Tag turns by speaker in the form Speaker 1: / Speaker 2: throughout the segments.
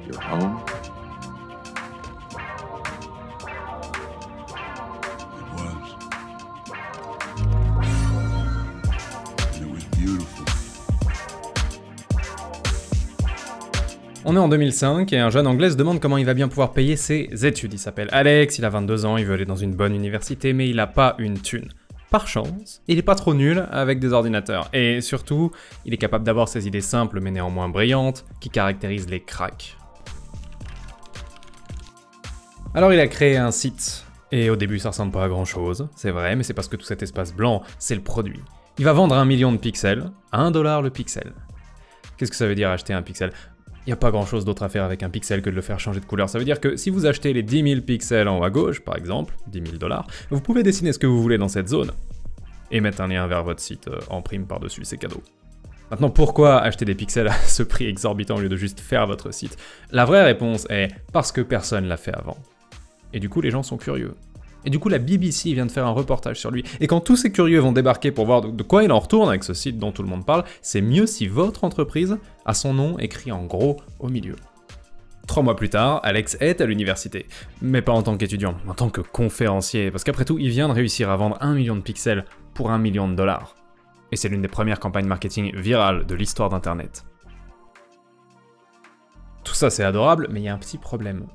Speaker 1: Your home? It was. And it was beautiful.
Speaker 2: On est en 2005 et un jeune anglais se demande comment il va bien pouvoir payer ses études. Il s'appelle Alex, il a 22 ans, il veut aller dans une bonne université, mais il a pas une thune. Par chance, il est pas trop nul avec des ordinateurs. Et surtout, il est capable d'avoir ses idées simples mais néanmoins brillantes, qui caractérisent les cracks. Alors il a créé un site. Et au début ça ressemble pas à grand chose, c'est vrai, mais c'est parce que tout cet espace blanc, c'est le produit. Il va vendre 1 million de pixels, à 1 $ le pixel. Qu'est-ce que ça veut dire acheter un pixel ? Il n'y a pas grand chose d'autre à faire avec un pixel que de le faire changer de couleur. Ça veut dire que si vous achetez les 10 000 pixels en haut à gauche, par exemple, 10 000 $, vous pouvez dessiner ce que vous voulez dans cette zone. Et mettre un lien vers votre site en prime par-dessus, c'est cadeau. Maintenant, pourquoi acheter des pixels à ce prix exorbitant au lieu de juste faire votre site ? La vraie réponse est parce que personne l'a fait avant. Et du coup, les gens sont curieux. Et du coup, la BBC vient de faire un reportage sur lui. Et quand tous ces curieux vont débarquer pour voir de quoi il en retourne avec ce site dont tout le monde parle, c'est mieux si votre entreprise a son nom écrit en gros au milieu. 3 mois plus tard, Alex est à l'université. Mais pas en tant qu'étudiant, en tant que conférencier. Parce qu'après tout, il vient de réussir à vendre 1 million de pixels pour 1 million de $. Et c'est l'une des premières campagnes marketing virales de l'histoire d'Internet. Tout ça c'est adorable, mais il y a un petit problème.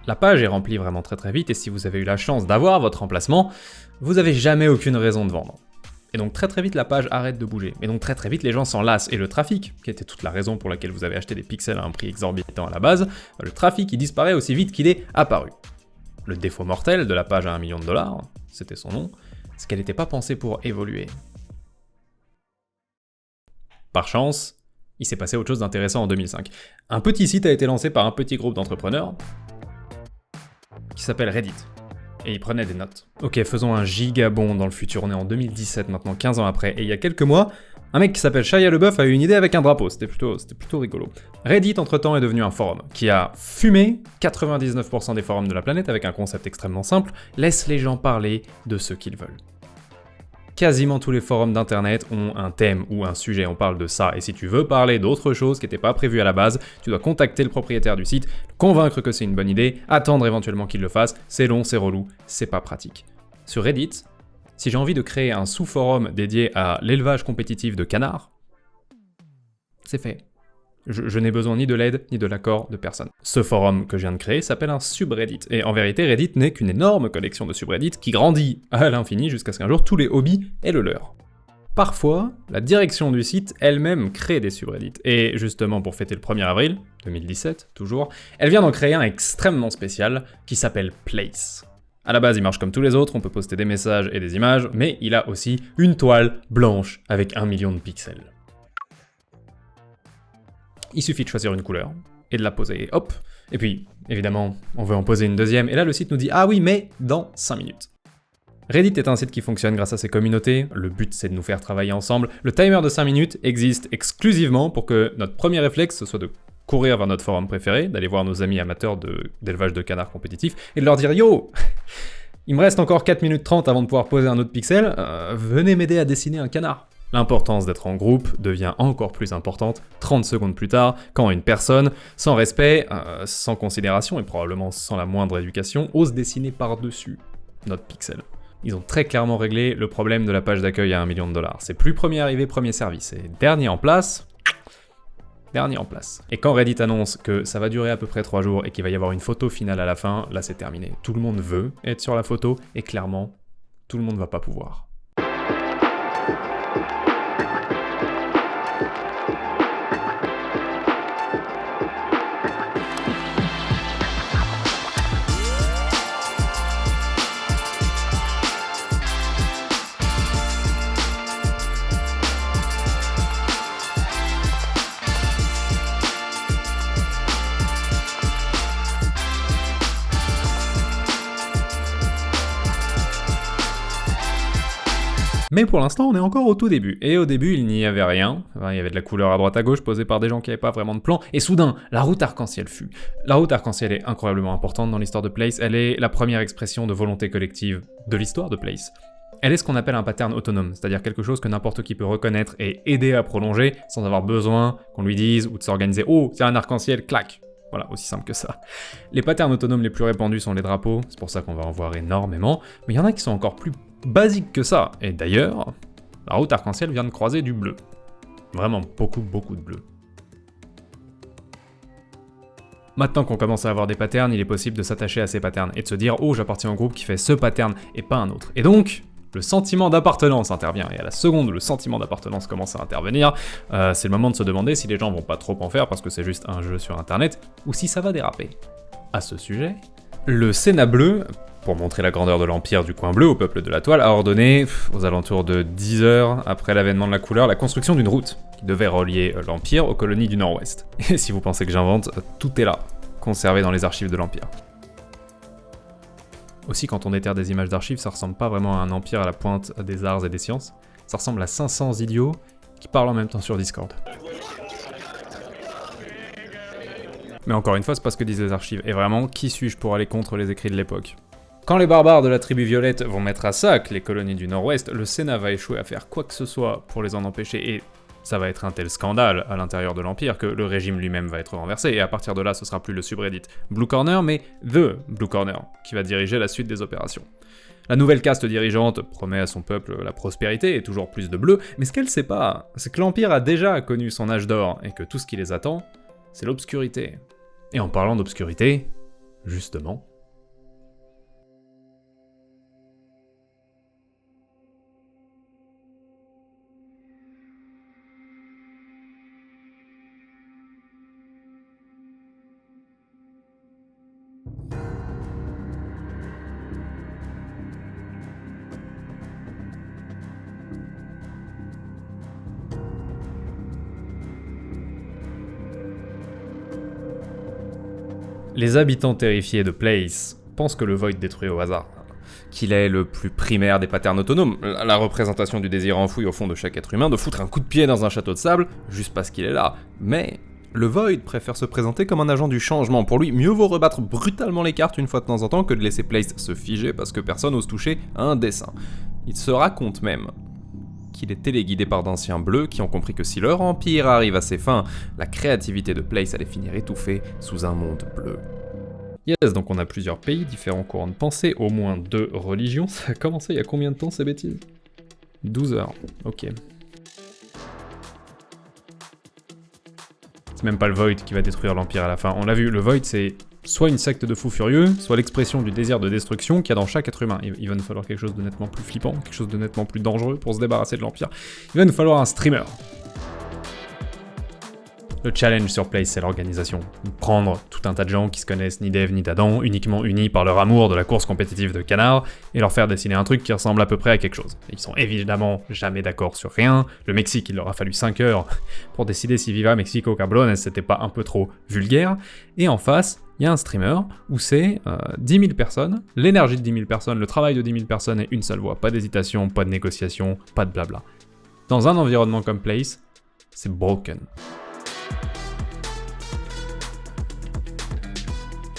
Speaker 2: La page est remplie vraiment très vite et si vous avez eu la chance d'avoir votre emplacement, vous avez jamais aucune raison de vendre. Et donc très vite la page arrête de bouger. Et donc très vite les gens s'en lassent et le trafic, qui était toute la raison pour laquelle vous avez acheté des pixels à un prix exorbitant à la base, le trafic il disparaît aussi vite qu'il est apparu. Le défaut mortel de la page à 1 million de $, c'était son nom, c'est qu'elle n'était pas pensée pour évoluer. Par chance, il s'est passé autre chose d'intéressant en 2005. Un petit site a été lancé par un petit groupe d'entrepreneurs qui s'appelle Reddit. Et ils prenaient des notes. Ok, faisons un gigabond dans le futur, on est en 2017 maintenant, 15 ans après, et il y a quelques mois, un mec qui s'appelle Shia LaBeouf a eu une idée avec un drapeau, c'était plutôt rigolo. Reddit, entre-temps, est devenu un forum, qui a fumé 99% des forums de la planète avec un concept extrêmement simple, laisse les gens parler de ce qu'ils veulent. Quasiment tous les forums d'internet ont un thème ou un sujet, on parle de ça, et si tu veux parler d'autre chose qui n'était pas prévu à la base, tu dois contacter le propriétaire du site, convaincre que c'est une bonne idée, attendre éventuellement qu'il le fasse, c'est long, c'est relou, c'est pas pratique. Sur Reddit, si j'ai envie de créer un sous-forum dédié à l'élevage compétitif de canards, c'est fait. Je n'ai besoin ni de l'aide, ni de l'accord de personne. Ce forum que je viens de créer s'appelle un subreddit, et en vérité Reddit n'est qu'une énorme collection de subreddits qui grandit à l'infini jusqu'à ce qu'un jour tous les hobbies aient le leur. Parfois, la direction du site elle-même crée des subreddits, et justement pour fêter le 1er avril, 2017 toujours, elle vient d'en créer un extrêmement spécial qui s'appelle Place. À la base il marche comme tous les autres, on peut poster des messages et des images, mais il a aussi une toile blanche avec 1 million de pixels. Il suffit de choisir une couleur, et de la poser, hop, et puis, évidemment, on veut en poser une deuxième, et là le site nous dit « Ah oui, mais dans 5 minutes ». Reddit est un site qui fonctionne grâce à ses communautés, le but c'est de nous faire travailler ensemble, le timer de 5 minutes existe exclusivement pour que notre premier réflexe ce soit de courir vers notre forum préféré, d'aller voir nos amis amateurs d'élevage de canards compétitifs, et de leur dire « Yo, il me reste encore 4 minutes 30 avant de pouvoir poser un autre pixel, venez m'aider à dessiner un canard ». L'importance d'être en groupe devient encore plus importante 30 secondes plus tard, quand une personne, sans respect, sans considération et probablement sans la moindre éducation, ose dessiner par-dessus notre pixel. Ils ont très clairement réglé le problème de la page d'accueil à 1 million de $. C'est plus premier arrivé, premier servi, c'est dernier en place. Et quand Reddit annonce que ça va durer à peu près 3 jours et qu'il va y avoir une photo finale à la fin, là c'est terminé. Tout le monde veut être sur la photo et clairement, tout le monde va pas pouvoir. Mais pour l'instant, on est encore au tout début. Et au début, il n'y avait rien. Enfin, il y avait de la couleur à droite à gauche posée par des gens qui n'avaient pas vraiment de plan. Et soudain, la route arc-en-ciel fut. La route arc-en-ciel est incroyablement importante dans l'histoire de Place. Elle est la première expression de volonté collective de l'histoire de Place. Elle est ce qu'on appelle un pattern autonome, c'est-à-dire quelque chose que n'importe qui peut reconnaître et aider à prolonger sans avoir besoin qu'on lui dise ou de s'organiser « Oh, c'est un arc-en-ciel, clac !» Voilà, aussi simple que ça. Les patterns autonomes les plus répandus sont les drapeaux, c'est pour ça qu'on va en voir énormément, mais il y en a qui sont encore plus basiques que ça, et d'ailleurs, la route arc-en-ciel vient de croiser du bleu. Vraiment beaucoup de bleu. Maintenant qu'on commence à avoir des patterns, il est possible de s'attacher à ces patterns et de se dire « Oh, j'appartiens au groupe qui fait ce pattern et pas un autre ». Et donc, le sentiment d'appartenance intervient, et à la seconde où le sentiment d'appartenance commence à intervenir, c'est le moment de se demander si les gens vont pas trop en faire parce que c'est juste un jeu sur internet, ou si ça va déraper. À ce sujet, le Sénat bleu, pour montrer la grandeur de l'Empire du coin bleu au peuple de la toile, a ordonné, aux alentours de 10 heures après l'avènement de la couleur, la construction d'une route qui devait relier l'Empire aux colonies du Nord-Ouest. Et si vous pensez que j'invente, tout est là, conservé dans les archives de l'Empire. Aussi, quand on déterre des images d'archives, ça ressemble pas vraiment à un empire à la pointe des arts et des sciences, ça ressemble à 500 idiots qui parlent en même temps sur Discord. Mais encore une fois, c'est pas ce que disent les archives, et vraiment, qui suis-je pour aller contre les écrits de l'époque ? Quand les barbares de la tribu violette vont mettre à sac les colonies du Nord-Ouest, le Sénat va échouer à faire quoi que ce soit pour les en empêcher, et ça va être un tel scandale à l'intérieur de l'Empire que le régime lui-même va être renversé, et à partir de là, ce sera plus le subreddit Blue Corner, mais The Blue Corner, qui va diriger la suite des opérations. La nouvelle caste dirigeante promet à son peuple la prospérité et toujours plus de bleu, mais ce qu'elle sait pas, c'est que l'Empire a déjà connu son âge d'or, et que tout ce qui les attend, c'est l'obscurité. Et en parlant d'obscurité, justement... Les habitants terrifiés de Place pensent que le Void détruit au hasard, qu'il est le plus primaire des patterns autonomes, la représentation du désir enfoui au fond de chaque être humain de foutre un coup de pied dans un château de sable, juste parce qu'il est là. Mais le Void préfère se présenter comme un agent du changement. Pour lui, mieux vaut rebattre brutalement les cartes une fois de temps en temps que de laisser Place se figer parce que personne n'ose toucher à un dessin. Il se raconte même qu'il est téléguidé par d'anciens bleus qui ont compris que si leur empire arrive à ses fins, la créativité de Place allait finir étouffée sous un monde bleu. Yes, donc on a plusieurs pays, différents courants de pensée, au moins 2 religions. Ça a commencé il y a combien de temps ces bêtises ? 12 heures, ok. C'est même pas le Void qui va détruire l'Empire à la fin. On l'a vu, le Void c'est soit une secte de fous furieux, soit l'expression du désir de destruction qu'il y a dans chaque être humain. Il va nous falloir quelque chose de nettement plus flippant, quelque chose de nettement plus dangereux pour se débarrasser de l'Empire. Il va nous falloir un streamer. Le challenge sur Place, c'est l'organisation. Prendre tout un tas de gens qui se connaissent ni d'Ève ni d'Adam, uniquement unis par leur amour de la course compétitive de canard, et leur faire dessiner un truc qui ressemble à peu près à quelque chose. Ils sont évidemment jamais d'accord sur rien. Le Mexique, il leur a fallu 5 heures pour décider si Viva Mexico Cabrones c'était pas un peu trop vulgaire. Et en face, il y a un streamer où c'est 10 000 personnes, l'énergie de 10 000 personnes, le travail de 10 000 personnes et une seule voix. Pas d'hésitation, pas de négociation, pas de blabla. Dans un environnement comme Place, c'est broken.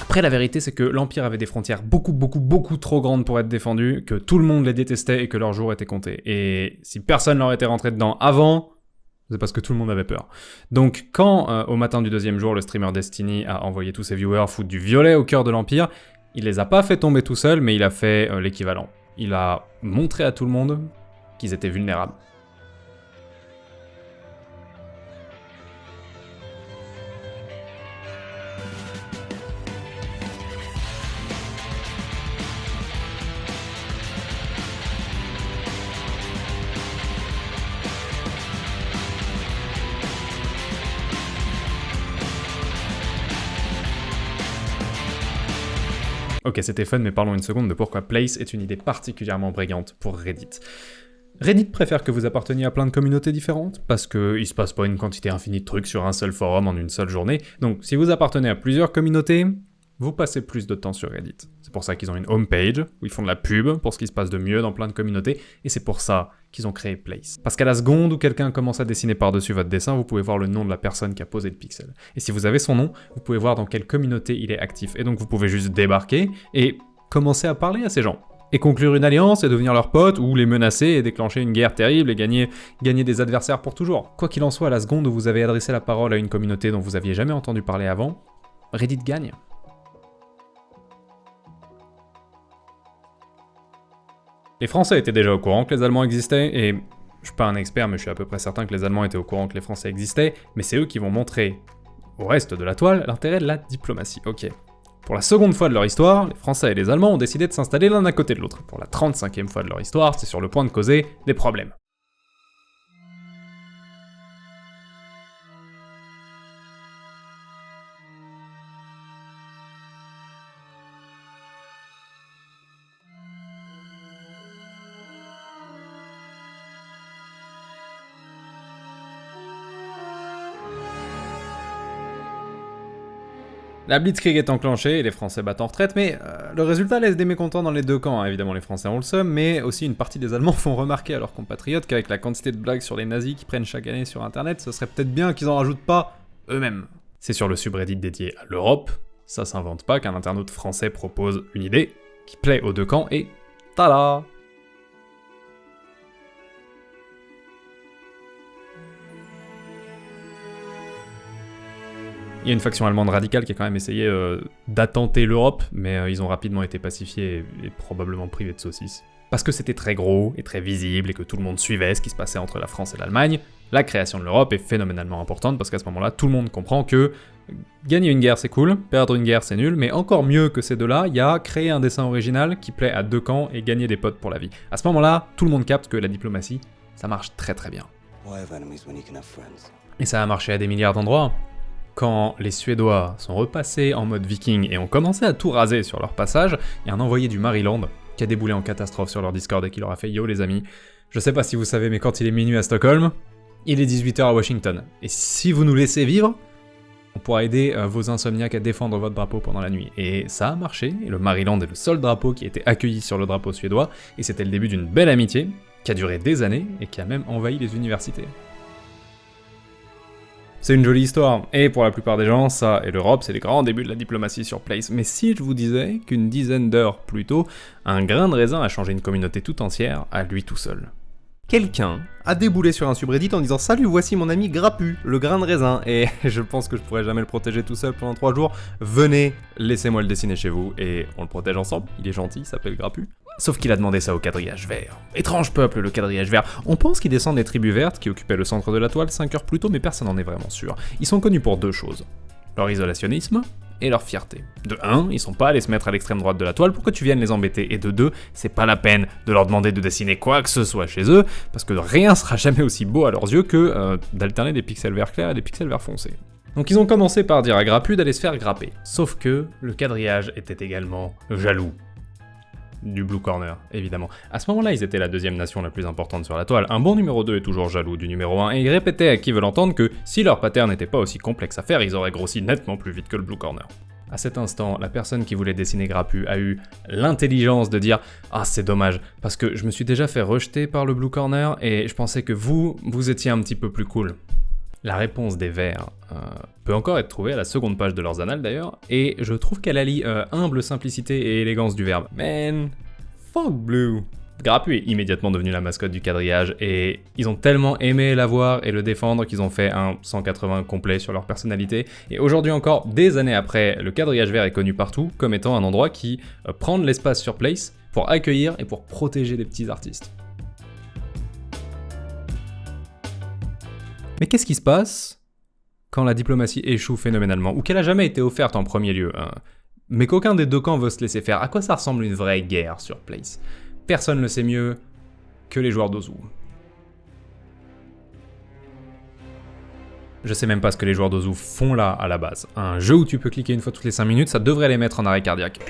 Speaker 2: Après, la vérité, c'est que l'Empire avait des frontières beaucoup trop grandes pour être défendues, que tout le monde les détestait et que leur jour était compté. Et si personne leur était rentré dedans avant, c'est parce que tout le monde avait peur. Donc quand, au matin du 2e jour, le streamer Destiny a envoyé tous ses viewers foutre du violet au cœur de l'Empire, il les a pas fait tomber tout seul, mais il a fait l'équivalent. Il a montré à tout le monde qu'ils étaient vulnérables. Ok, c'était fun, mais parlons une seconde de pourquoi Place est une idée particulièrement brillante pour Reddit. Reddit préfère que vous apparteniez à plein de communautés différentes, parce qu'il se passe pas une quantité infinie de trucs sur un seul forum en une seule journée, donc si vous appartenez à plusieurs communautés, vous passez plus de temps sur Reddit. C'est pour ça qu'ils ont une homepage, où ils font de la pub pour ce qui se passe de mieux dans plein de communautés, et c'est pour ça qu'ils ont créé Place. Parce qu'à la seconde où quelqu'un commence à dessiner par-dessus votre dessin, vous pouvez voir le nom de la personne qui a posé le pixel. Et si vous avez son nom, vous pouvez voir dans quelle communauté il est actif, et donc vous pouvez juste débarquer et commencer à parler à ces gens. Et conclure une alliance et devenir leurs potes, ou les menacer et déclencher une guerre terrible et gagner des adversaires pour toujours. Quoi qu'il en soit, à la seconde où vous avez adressé la parole à une communauté dont vous aviez jamais entendu parler avant, Reddit gagne. Les Français étaient déjà au courant que les Allemands existaient, et je suis pas un expert, mais je suis à peu près certain que les Allemands étaient au courant que les Français existaient, mais c'est eux qui vont montrer au reste de la toile l'intérêt de la diplomatie. Ok. Pour la seconde fois de leur histoire, les Français et les Allemands ont décidé de s'installer l'un à côté de l'autre. Pour la 35e fois de leur histoire, c'est sur le point de causer des problèmes. La Blitzkrieg est enclenchée et les Français battent en retraite, mais le résultat laisse des mécontents dans les deux camps. Hein. Évidemment, les Français ont le seum, mais aussi une partie des Allemands font remarquer à leurs compatriotes qu'avec la quantité de blagues sur les nazis qu'ils prennent chaque année sur Internet, ce serait peut-être bien qu'ils en rajoutent pas eux-mêmes. C'est sur le subreddit dédié à l'Europe, ça s'invente pas qu'un internaute français propose une idée qui plaît aux deux camps et tada! Il y a une faction allemande radicale qui a quand même essayé d'attenter l'Europe, mais ils ont rapidement été pacifiés et probablement privés de saucisses. Parce que c'était très gros et très visible et que tout le monde suivait ce qui se passait entre la France et l'Allemagne, la création de l'Europe est phénoménalement importante parce qu'à ce moment-là, tout le monde comprend que gagner une guerre c'est cool, perdre une guerre c'est nul, mais encore mieux que ces deux-là, il y a créer un dessin original qui plaît à deux camps et gagner des potes pour la vie. À ce moment-là, tout le monde capte que la diplomatie, ça marche très très bien. Et ça a marché à des milliards d'endroits. Quand les Suédois sont repassés en mode viking et ont commencé à tout raser sur leur passage, il y a un envoyé du Maryland qui a déboulé en catastrophe sur leur Discord et qui leur a fait « Yo les amis, je sais pas si vous savez mais quand il est minuit à Stockholm, il est 18h à Washington. Et si vous nous laissez vivre, on pourra aider vos insomniaques à défendre votre drapeau pendant la nuit. » Et ça a marché, et le Maryland est le seul drapeau qui a été accueilli sur le drapeau suédois, et c'était le début d'une belle amitié qui a duré des années et qui a même envahi les universités. C'est une jolie histoire, et pour la plupart des gens, ça et l'Europe, c'est les grands débuts de la diplomatie sur Place. Mais si je vous disais qu'une dizaine d'heures plus tôt, un grain de raisin a changé une communauté tout entière à lui tout seul. Quelqu'un a déboulé sur un subreddit en disant « Salut, voici mon ami Grappu, le grain de raisin, et je pense que je pourrais jamais le protéger tout seul pendant 3 jours. Venez, laissez-moi le dessiner chez vous, et on le protège ensemble. Il est gentil, il s'appelle Grappu. » Sauf qu'il a demandé ça au quadrillage vert. Étrange peuple, le quadrillage vert. On pense qu'il descend des tribus vertes qui occupaient le centre de la toile 5 heures plus tôt, mais personne n'en est vraiment sûr. Ils sont connus pour deux choses. Leur isolationnisme et leur fierté. De 1, ils sont pas allés se mettre à l'extrême droite de la toile pour que tu viennes les embêter, et de 2, c'est pas la peine de leur demander de dessiner quoi que ce soit chez eux, parce que rien sera jamais aussi beau à leurs yeux que d'alterner des pixels vert clair et des pixels vert foncé. Donc ils ont commencé par dire à Grappu d'aller se faire grapper. Sauf que le quadrillage était également jaloux. Du Blue Corner, évidemment. À ce moment-là, ils étaient la deuxième nation la plus importante sur la toile. Un bon numéro 2 est toujours jaloux du numéro 1, et ils répétaient à qui veut l'entendre que si leur pattern n'était pas aussi complexe à faire, ils auraient grossi nettement plus vite que le Blue Corner. À cet instant, la personne qui voulait dessiner Grappu a eu l'intelligence de dire « Ah, c'est dommage, parce que je me suis déjà fait rejeter par le Blue Corner, et je pensais que vous étiez un petit peu plus cool. » La réponse des Verts peut encore être trouvée à la seconde page de leurs annales d'ailleurs, et je trouve qu'elle allie humble simplicité et élégance du verbe. Man, fuck Blue. Grappu est immédiatement devenu la mascotte du quadrillage, et ils ont tellement aimé l'avoir et le défendre qu'ils ont fait un 180 complet sur leur personnalité, et aujourd'hui encore, des années après, le quadrillage vert est connu partout comme étant un endroit qui prend de l'espace sur Place pour accueillir et pour protéger des petits artistes. Mais qu'est-ce qui se passe quand la diplomatie échoue phénoménalement, ou qu'elle a jamais été offerte en premier lieu, mais qu'aucun des deux camps veut se laisser faire? À quoi ça ressemble une vraie guerre sur Place? Personne ne le sait mieux que les joueurs d'Ozu. Je sais même pas ce que les joueurs d'Ozu font là à la base. Un jeu où tu peux cliquer une fois toutes les 5 minutes, ça devrait les mettre en arrêt cardiaque.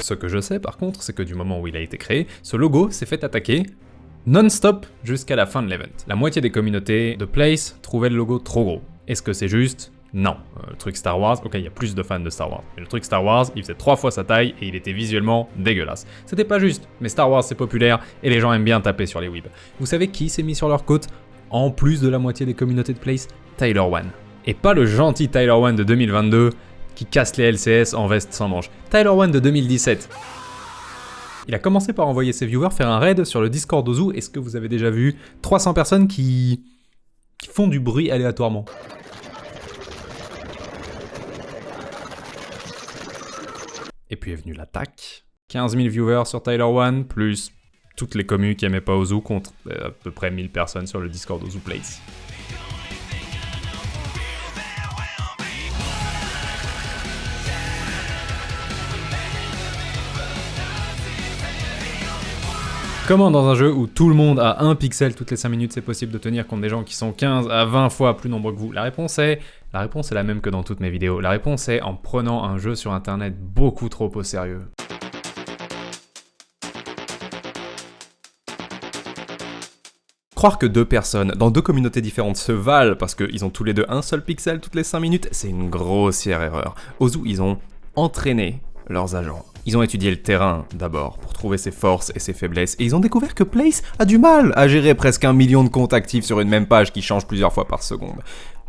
Speaker 2: Ce que je sais par contre, c'est que du moment où il a été créé, ce logo s'est fait attaquer non-stop jusqu'à la fin de l'event. La moitié des communautés de Place trouvaient le logo trop gros. Est-ce que c'est juste? Non. Le truc Star Wars, ok, il y a plus de fans de Star Wars, mais le truc Star Wars, il faisait 3 fois sa taille et il était visuellement dégueulasse. C'était pas juste, mais Star Wars c'est populaire et les gens aiment bien taper sur les weebs. Vous savez qui s'est mis sur leur côte, en plus de la moitié des communautés de Place? Tyler One. Et pas le gentil Tyler One de 2022 qui casse les LCS en veste sans manche. Tyler One de 2017. Il a commencé par envoyer ses viewers faire un raid sur le Discord d'Ozu. Est-ce que vous avez déjà vu 300 personnes qui qui font du bruit aléatoirement. Et puis est venue l'attaque. 15 000 viewers sur Tyler One, plus toutes les communes qui aimaient pas Ozu contre à peu près 1000 personnes sur le Discord Ozu Plays. Comment dans un jeu où tout le monde a 1 pixel toutes les 5 minutes, c'est possible de tenir contre des gens qui sont 15 à 20 fois plus nombreux que vous? La réponse est la même que dans toutes mes vidéos. La réponse est en prenant un jeu sur internet beaucoup trop au sérieux. Croire que 2 personnes dans 2 communautés différentes se valent parce qu'ils ont tous les deux un seul pixel toutes les 5 minutes, c'est une grossière erreur. Ozu, ils ont entraîné leurs agents. Ils ont étudié le terrain d'abord pour trouver ses forces et ses faiblesses et ils ont découvert que Place a du mal à gérer presque 1 million de comptes actifs sur une même page qui change plusieurs fois par seconde.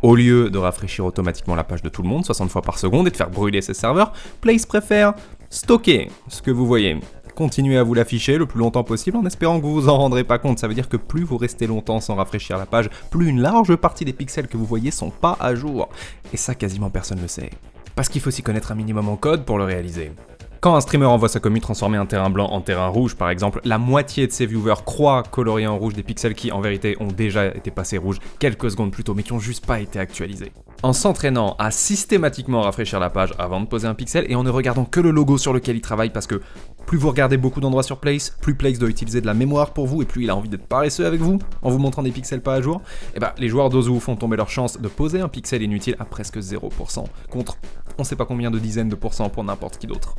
Speaker 2: Au lieu de rafraîchir automatiquement la page de tout le monde 60 fois par seconde et de faire brûler ses serveurs, Place préfère stocker ce que vous voyez. Continuez à vous l'afficher le plus longtemps possible en espérant que vous vous en rendrez pas compte. Ça veut dire que plus vous restez longtemps sans rafraîchir la page, plus une large partie des pixels que vous voyez sont pas à jour. Et ça, quasiment personne ne le sait. Parce qu'il faut s'y connaître un minimum en code pour le réaliser. Quand un streamer envoie sa commu transformer un terrain blanc en terrain rouge par exemple, la moitié de ses viewers croient colorier en rouge des pixels qui en vérité ont déjà été passés rouges quelques secondes plus tôt mais qui ont juste pas été actualisés. En s'entraînant à systématiquement rafraîchir la page avant de poser un pixel et en ne regardant que le logo sur lequel il travaille parce que plus vous regardez beaucoup d'endroits sur Place, plus Place doit utiliser de la mémoire pour vous et plus il a envie d'être paresseux avec vous en vous montrant des pixels pas à jour, et bah les joueurs d'Ozu font tomber leur chance de poser un pixel inutile à presque 0% contre on sait pas combien de dizaines de pourcents pour n'importe qui d'autre.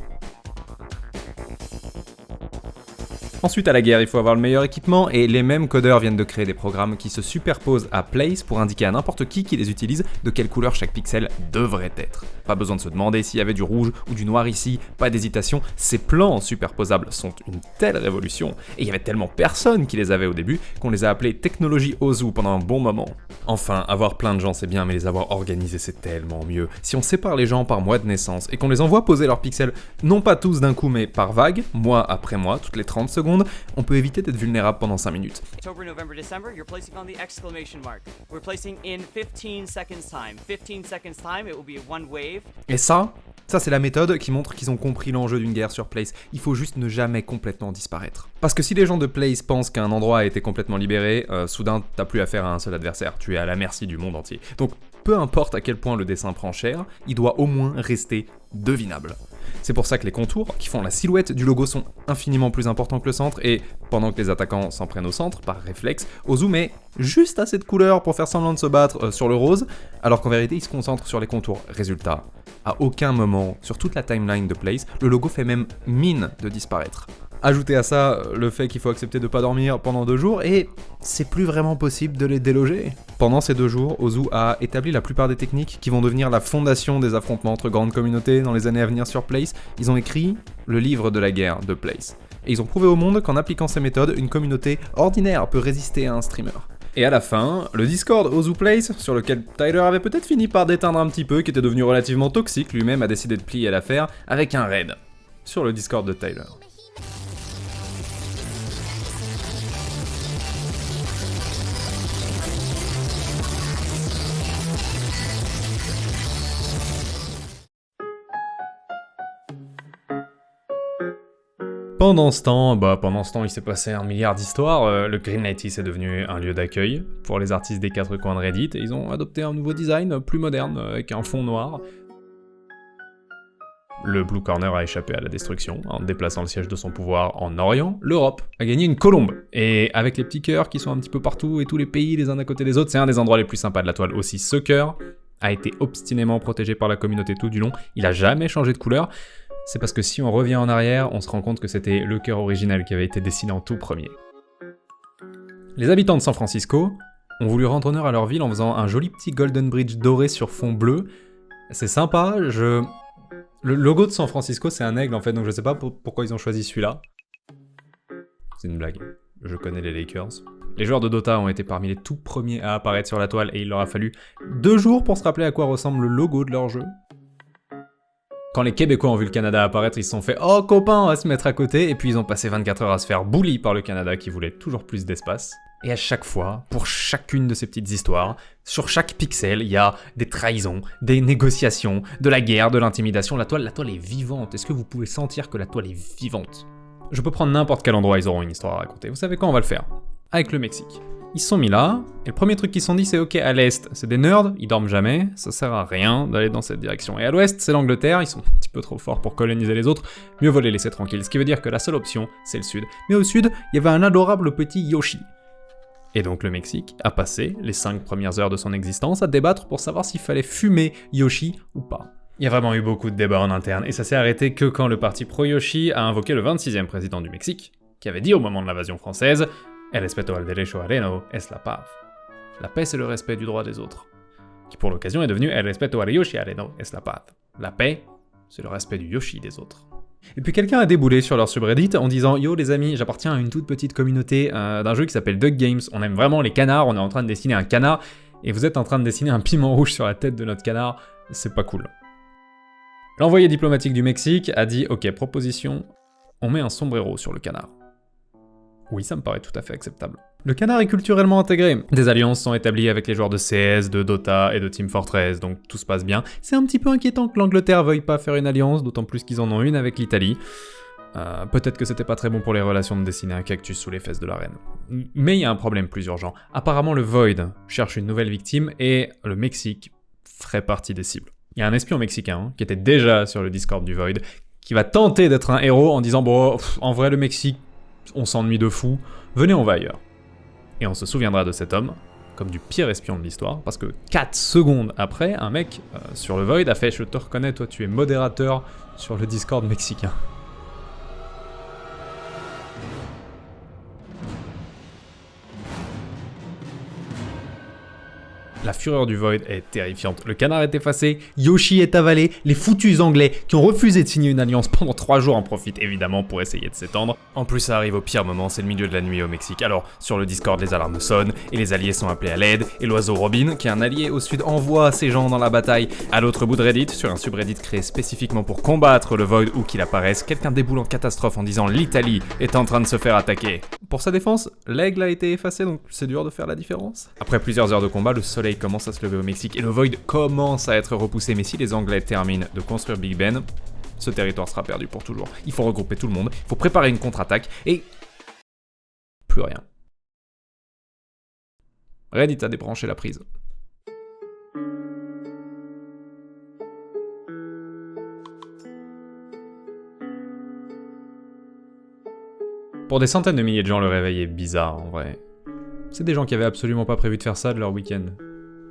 Speaker 2: Ensuite, à la guerre, il faut avoir le meilleur équipement et les mêmes codeurs viennent de créer des programmes qui se superposent à Place pour indiquer à n'importe qui les utilise de quelle couleur chaque pixel devrait être. Pas besoin de se demander s'il y avait du rouge ou du noir ici, pas d'hésitation, ces plans superposables sont une telle révolution et il y avait tellement personne qui les avait au début qu'on les a appelés technologie Ozu pendant un bon moment. Enfin, avoir plein de gens c'est bien mais les avoir organisés c'est tellement mieux. Si on sépare les gens par mois de naissance et qu'on les envoie poser leurs pixels non pas tous d'un coup mais par vague, mois après mois, toutes les 30 secondes, on peut éviter d'être vulnérable pendant 5 minutes.
Speaker 3: October, November, December, you're placing on the exclamation mark. We're placing in 15 seconds time. 15 seconds time, it will be one wave.
Speaker 2: Et ça c'est la méthode qui montre qu'ils ont compris l'enjeu d'une guerre sur Place. Il faut juste ne jamais complètement disparaître. Parce que si les gens de Place pensent qu'un endroit a été complètement libéré, soudain t'as plus affaire à un seul adversaire, tu es à la merci du monde entier. Donc peu importe à quel point le dessin prend cher, il doit au moins rester devinable. C'est pour ça que les contours, qui font la silhouette du logo, sont infiniment plus importants que le centre, et pendant que les attaquants s'en prennent au centre, par réflexe, Ozu met juste assez de couleurs pour faire semblant de se battre sur le rose, alors qu'en vérité il se concentre sur les contours. Résultat, à aucun moment, sur toute la timeline de Place, le logo fait même mine de disparaître. Ajoutez à ça le fait qu'il faut accepter de pas dormir pendant 2 jours et c'est plus vraiment possible de les déloger. Pendant ces 2 jours, Ozu a établi la plupart des techniques qui vont devenir la fondation des affrontements entre grandes communautés dans les années à venir sur Place. Ils ont écrit le livre de la guerre de Place. Et ils ont prouvé au monde qu'en appliquant ces méthodes, une communauté ordinaire peut résister à un streamer. Et à la fin, le Discord Ozu Place, sur lequel Tyler avait peut-être fini par déteindre un petit peu, qui était devenu relativement toxique, lui-même a décidé de plier l'affaire avec un raid sur le Discord de Tyler. Pendant ce temps, il s'est passé 1 milliard d'histoires. Le Greenlighty c'est devenu un lieu d'accueil pour les artistes des 4 coins de Reddit et ils ont adopté un nouveau design plus moderne avec un fond noir. Le Blue Corner a échappé à la destruction en déplaçant le siège de son pouvoir en Orient. L'Europe a gagné une colombe. Et avec les petits cœurs qui sont un petit peu partout et tous les pays les uns à côté des autres, c'est un des endroits les plus sympas de la toile aussi. Ce cœur a été obstinément protégé par la communauté tout du long. Il a jamais changé de couleur. C'est parce que si on revient en arrière, on se rend compte que c'était le cœur original qui avait été dessiné en tout premier. Les habitants de San Francisco ont voulu rendre honneur à leur ville en faisant un joli petit Golden Bridge doré sur fond bleu. C'est sympa, Le logo de San Francisco, c'est un aigle en fait, donc je sais pas pourquoi ils ont choisi celui-là. C'est une blague, je connais les Lakers. Les joueurs de Dota ont été parmi les tout premiers à apparaître sur la toile et il leur a fallu 2 jours pour se rappeler à quoi ressemble le logo de leur jeu. Quand les Québécois ont vu le Canada apparaître, ils se sont fait « Oh copain, on va se mettre à côté » et puis ils ont passé 24 heures à se faire bully par le Canada qui voulait toujours plus d'espace. Et à chaque fois, pour chacune de ces petites histoires, sur chaque pixel, il y a des trahisons, des négociations, de la guerre, de l'intimidation. La toile est vivante. Est-ce que vous pouvez sentir que la toile est vivante? Je peux prendre n'importe quel endroit, ils auront une histoire à raconter. Vous savez quoi, on va le faire? Avec le Mexique. Ils se sont mis là, et le premier truc qu'ils se sont dit, c'est ok, à l'est, c'est des nerds, ils dorment jamais, ça sert à rien d'aller dans cette direction. Et à l'ouest, c'est l'Angleterre, ils sont un petit peu trop forts pour coloniser les autres, mieux vaut les laisser tranquilles. Ce qui veut dire que la seule option, c'est le sud. Mais au sud, il y avait un adorable petit Yoshi. Et donc le Mexique a passé les 5 premières heures de son existence à débattre pour savoir s'il fallait fumer Yoshi ou pas. Il y a vraiment eu beaucoup de débats en interne, et ça s'est arrêté que quand le parti pro-Yoshi a invoqué le 26e président du Mexique, qui avait dit au moment de l'invasion française « El respeto al derecho ajeno es la paz ». La paix, c'est le respect du droit des autres. Qui pour l'occasion est devenu « El respeto al Yoshi ajeno es la paz ». La paix, c'est le respect du Yoshi des autres. Et puis quelqu'un a déboulé sur leur subreddit en disant « Yo les amis, j'appartiens à une toute petite communauté d'un jeu qui s'appelle Duck Games, on aime vraiment les canards, on est en train de dessiner un canard, et vous êtes en train de dessiner un piment rouge sur la tête de notre canard, c'est pas cool. » L'envoyé diplomatique du Mexique a dit « Ok, proposition, on met un sombrero sur le canard. » Oui, ça me paraît tout à fait acceptable. Le canard est culturellement intégré. Des alliances sont établies avec les joueurs de CS, de Dota et de Team Fortress, donc tout se passe bien. C'est un petit peu inquiétant que l'Angleterre veuille pas faire une alliance, d'autant plus qu'ils en ont une avec l'Italie. Peut-être que c'était pas très bon pour les relations de dessiner un cactus sous les fesses de la reine. Mais il y a un problème plus urgent. Apparemment le Void cherche une nouvelle victime et le Mexique ferait partie des cibles. Il y a un espion mexicain qui était déjà sur le Discord du Void, qui va tenter d'être un héros en disant « Bon, en vrai le Mexique, on s'ennuie de fou, venez on va ailleurs ». Et on se souviendra de cet homme comme du pire espion de l'histoire, parce que 4 secondes après, un mec sur le Void a fait « Je te reconnais, toi tu es modérateur sur le Discord mexicain ». La fureur du Void est terrifiante. Le canard est effacé, Yoshi est avalé, les foutus anglais qui ont refusé de signer une alliance pendant 3 jours en profitent évidemment pour essayer de s'étendre. En plus ça arrive au pire moment, c'est le milieu de la nuit au Mexique. Alors sur le Discord les alarmes sonnent, et les alliés sont appelés à l'aide, et l'oiseau Robin, qui est un allié au sud, envoie ses gens dans la bataille. À l'autre bout de Reddit, sur un subreddit créé spécifiquement pour combattre le Void où qu'il apparaisse, quelqu'un déboule en catastrophe en disant « L'Italie est en train de se faire attaquer ». Pour sa défense, l'aigle a été effacé, donc c'est dur de faire la différence. Après plusieurs heures de combat, le soleil commence à se lever au Mexique et le Void commence à être repoussé, mais si les Anglais terminent de construire Big Ben, ce territoire sera perdu pour toujours. Il faut regrouper tout le monde, il faut préparer une contre-attaque, et... plus rien. Reddit a débranché la prise. Pour des centaines de milliers de gens, le réveil est bizarre, en vrai. C'est des gens qui avaient absolument pas prévu de faire ça de leur week-end.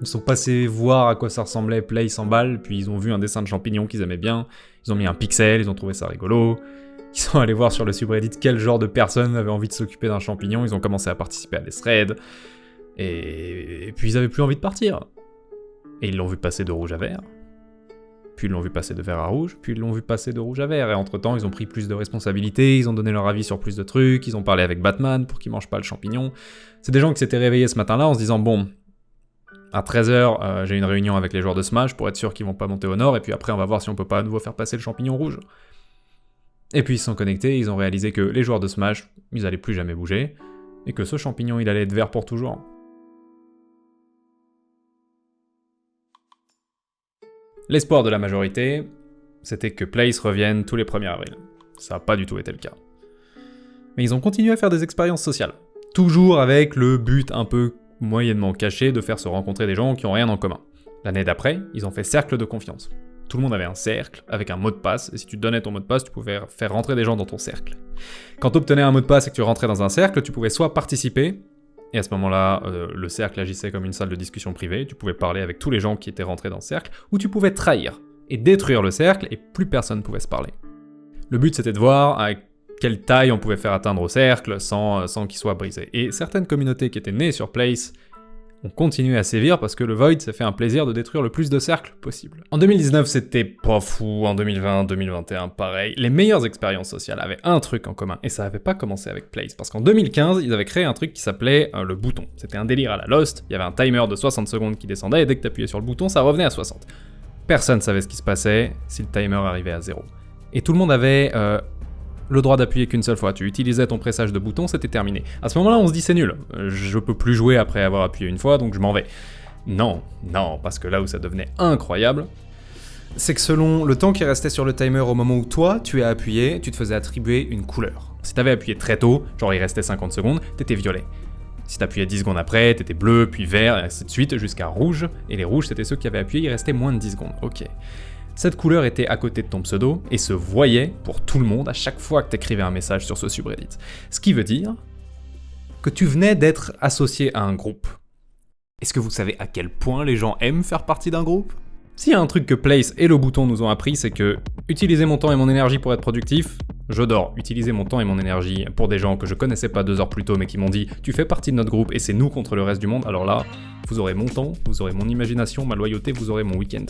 Speaker 2: Ils sont passés voir à quoi ça ressemblait Play 100 balles, puis ils ont vu un dessin de champignons qu'ils aimaient bien, ils ont mis un pixel, ils ont trouvé ça rigolo, ils sont allés voir sur le subreddit quel genre de personne avait envie de s'occuper d'un champignon, ils ont commencé à participer à des threads, et puis ils avaient plus envie de partir. Et ils l'ont vu passer de rouge à vert, puis ils l'ont vu passer de vert à rouge, puis ils l'ont vu passer de rouge à vert, et entre-temps ils ont pris plus de responsabilités, ils ont donné leur avis sur plus de trucs, ils ont parlé avec Batman pour qu'il mange pas le champignon. C'est des gens qui s'étaient réveillés ce matin-là en se disant « Bon, à 13h, j'ai une réunion avec les joueurs de Smash pour être sûr qu'ils vont pas monter au nord, et puis après on va voir si on peut pas à nouveau faire passer le champignon rouge. » Et puis ils se sont connectés, ils ont réalisé que les joueurs de Smash, ils allaient plus jamais bouger, et que ce champignon il allait être vert pour toujours. L'espoir de la majorité, c'était que Place revienne tous les 1er avril. Ça n'a pas du tout été le cas. Mais ils ont continué à faire des expériences sociales. Toujours avec le but un peu moyennement caché de faire se rencontrer des gens qui ont rien en commun. L'année d'après, ils ont fait cercle de confiance. Tout le monde avait un cercle avec un mot de passe, et si tu donnais ton mot de passe, tu pouvais faire rentrer des gens dans ton cercle. Quand tu obtenais un mot de passe et que tu rentrais dans un cercle, tu pouvais soit participer, et à ce moment-là, le cercle agissait comme une salle de discussion privée, tu pouvais parler avec tous les gens qui étaient rentrés dans le cercle, ou tu pouvais trahir, et détruire le cercle, et plus personne ne pouvait se parler. Le but c'était de voir à quelle taille on pouvait faire atteindre au cercle sans qu'il soit brisé. Et certaines communautés qui étaient nées sur Place ont continué à sévir parce que le Void s'est fait un plaisir de détruire le plus de cercles possible. En 2019 c'était pas fou, en 2020, 2021 pareil. Les meilleures expériences sociales avaient un truc en commun, et ça avait pas commencé avec Place, parce qu'en 2015 ils avaient créé un truc qui s'appelait le bouton. C'était un délire à la Lost, il y avait un timer de 60 secondes qui descendait, et dès que t'appuyais sur le bouton ça revenait à 60. Personne savait ce qui se passait si le timer arrivait à 0. Et tout le monde avait le droit d'appuyer qu'une seule fois. Tu utilisais ton pressage de bouton, c'était terminé. À ce moment-là, on se dit c'est nul. Je peux plus jouer après avoir appuyé une fois, donc je m'en vais. Non, parce que là où ça devenait incroyable, c'est que selon le temps qui restait sur le timer au moment où toi, tu as appuyé, tu te faisais attribuer une couleur. Si t'avais appuyé très tôt, genre il restait 50 secondes, t'étais violet. Si t'appuyais 10 secondes après, t'étais bleu, puis vert, et ainsi de suite, jusqu'à rouge. Et les rouges, c'était ceux qui avaient appuyé, il restait moins de 10 secondes. Ok. Cette couleur était à côté de ton pseudo, et se voyait pour tout le monde à chaque fois que t'écrivais un message sur ce subreddit. Ce qui veut dire que tu venais d'être associé à un groupe. Est-ce que vous savez à quel point les gens aiment faire partie d'un groupe ? S'il y a un truc que Place et le bouton nous ont appris, c'est que utiliser mon temps et mon énergie pour être productif, je dors. Utiliser mon temps et mon énergie pour des gens que je connaissais pas 2 heures plus tôt mais qui m'ont dit « tu fais partie de notre groupe et c'est nous contre le reste du monde », alors là, vous aurez mon temps, vous aurez mon imagination, ma loyauté, vous aurez mon week-end.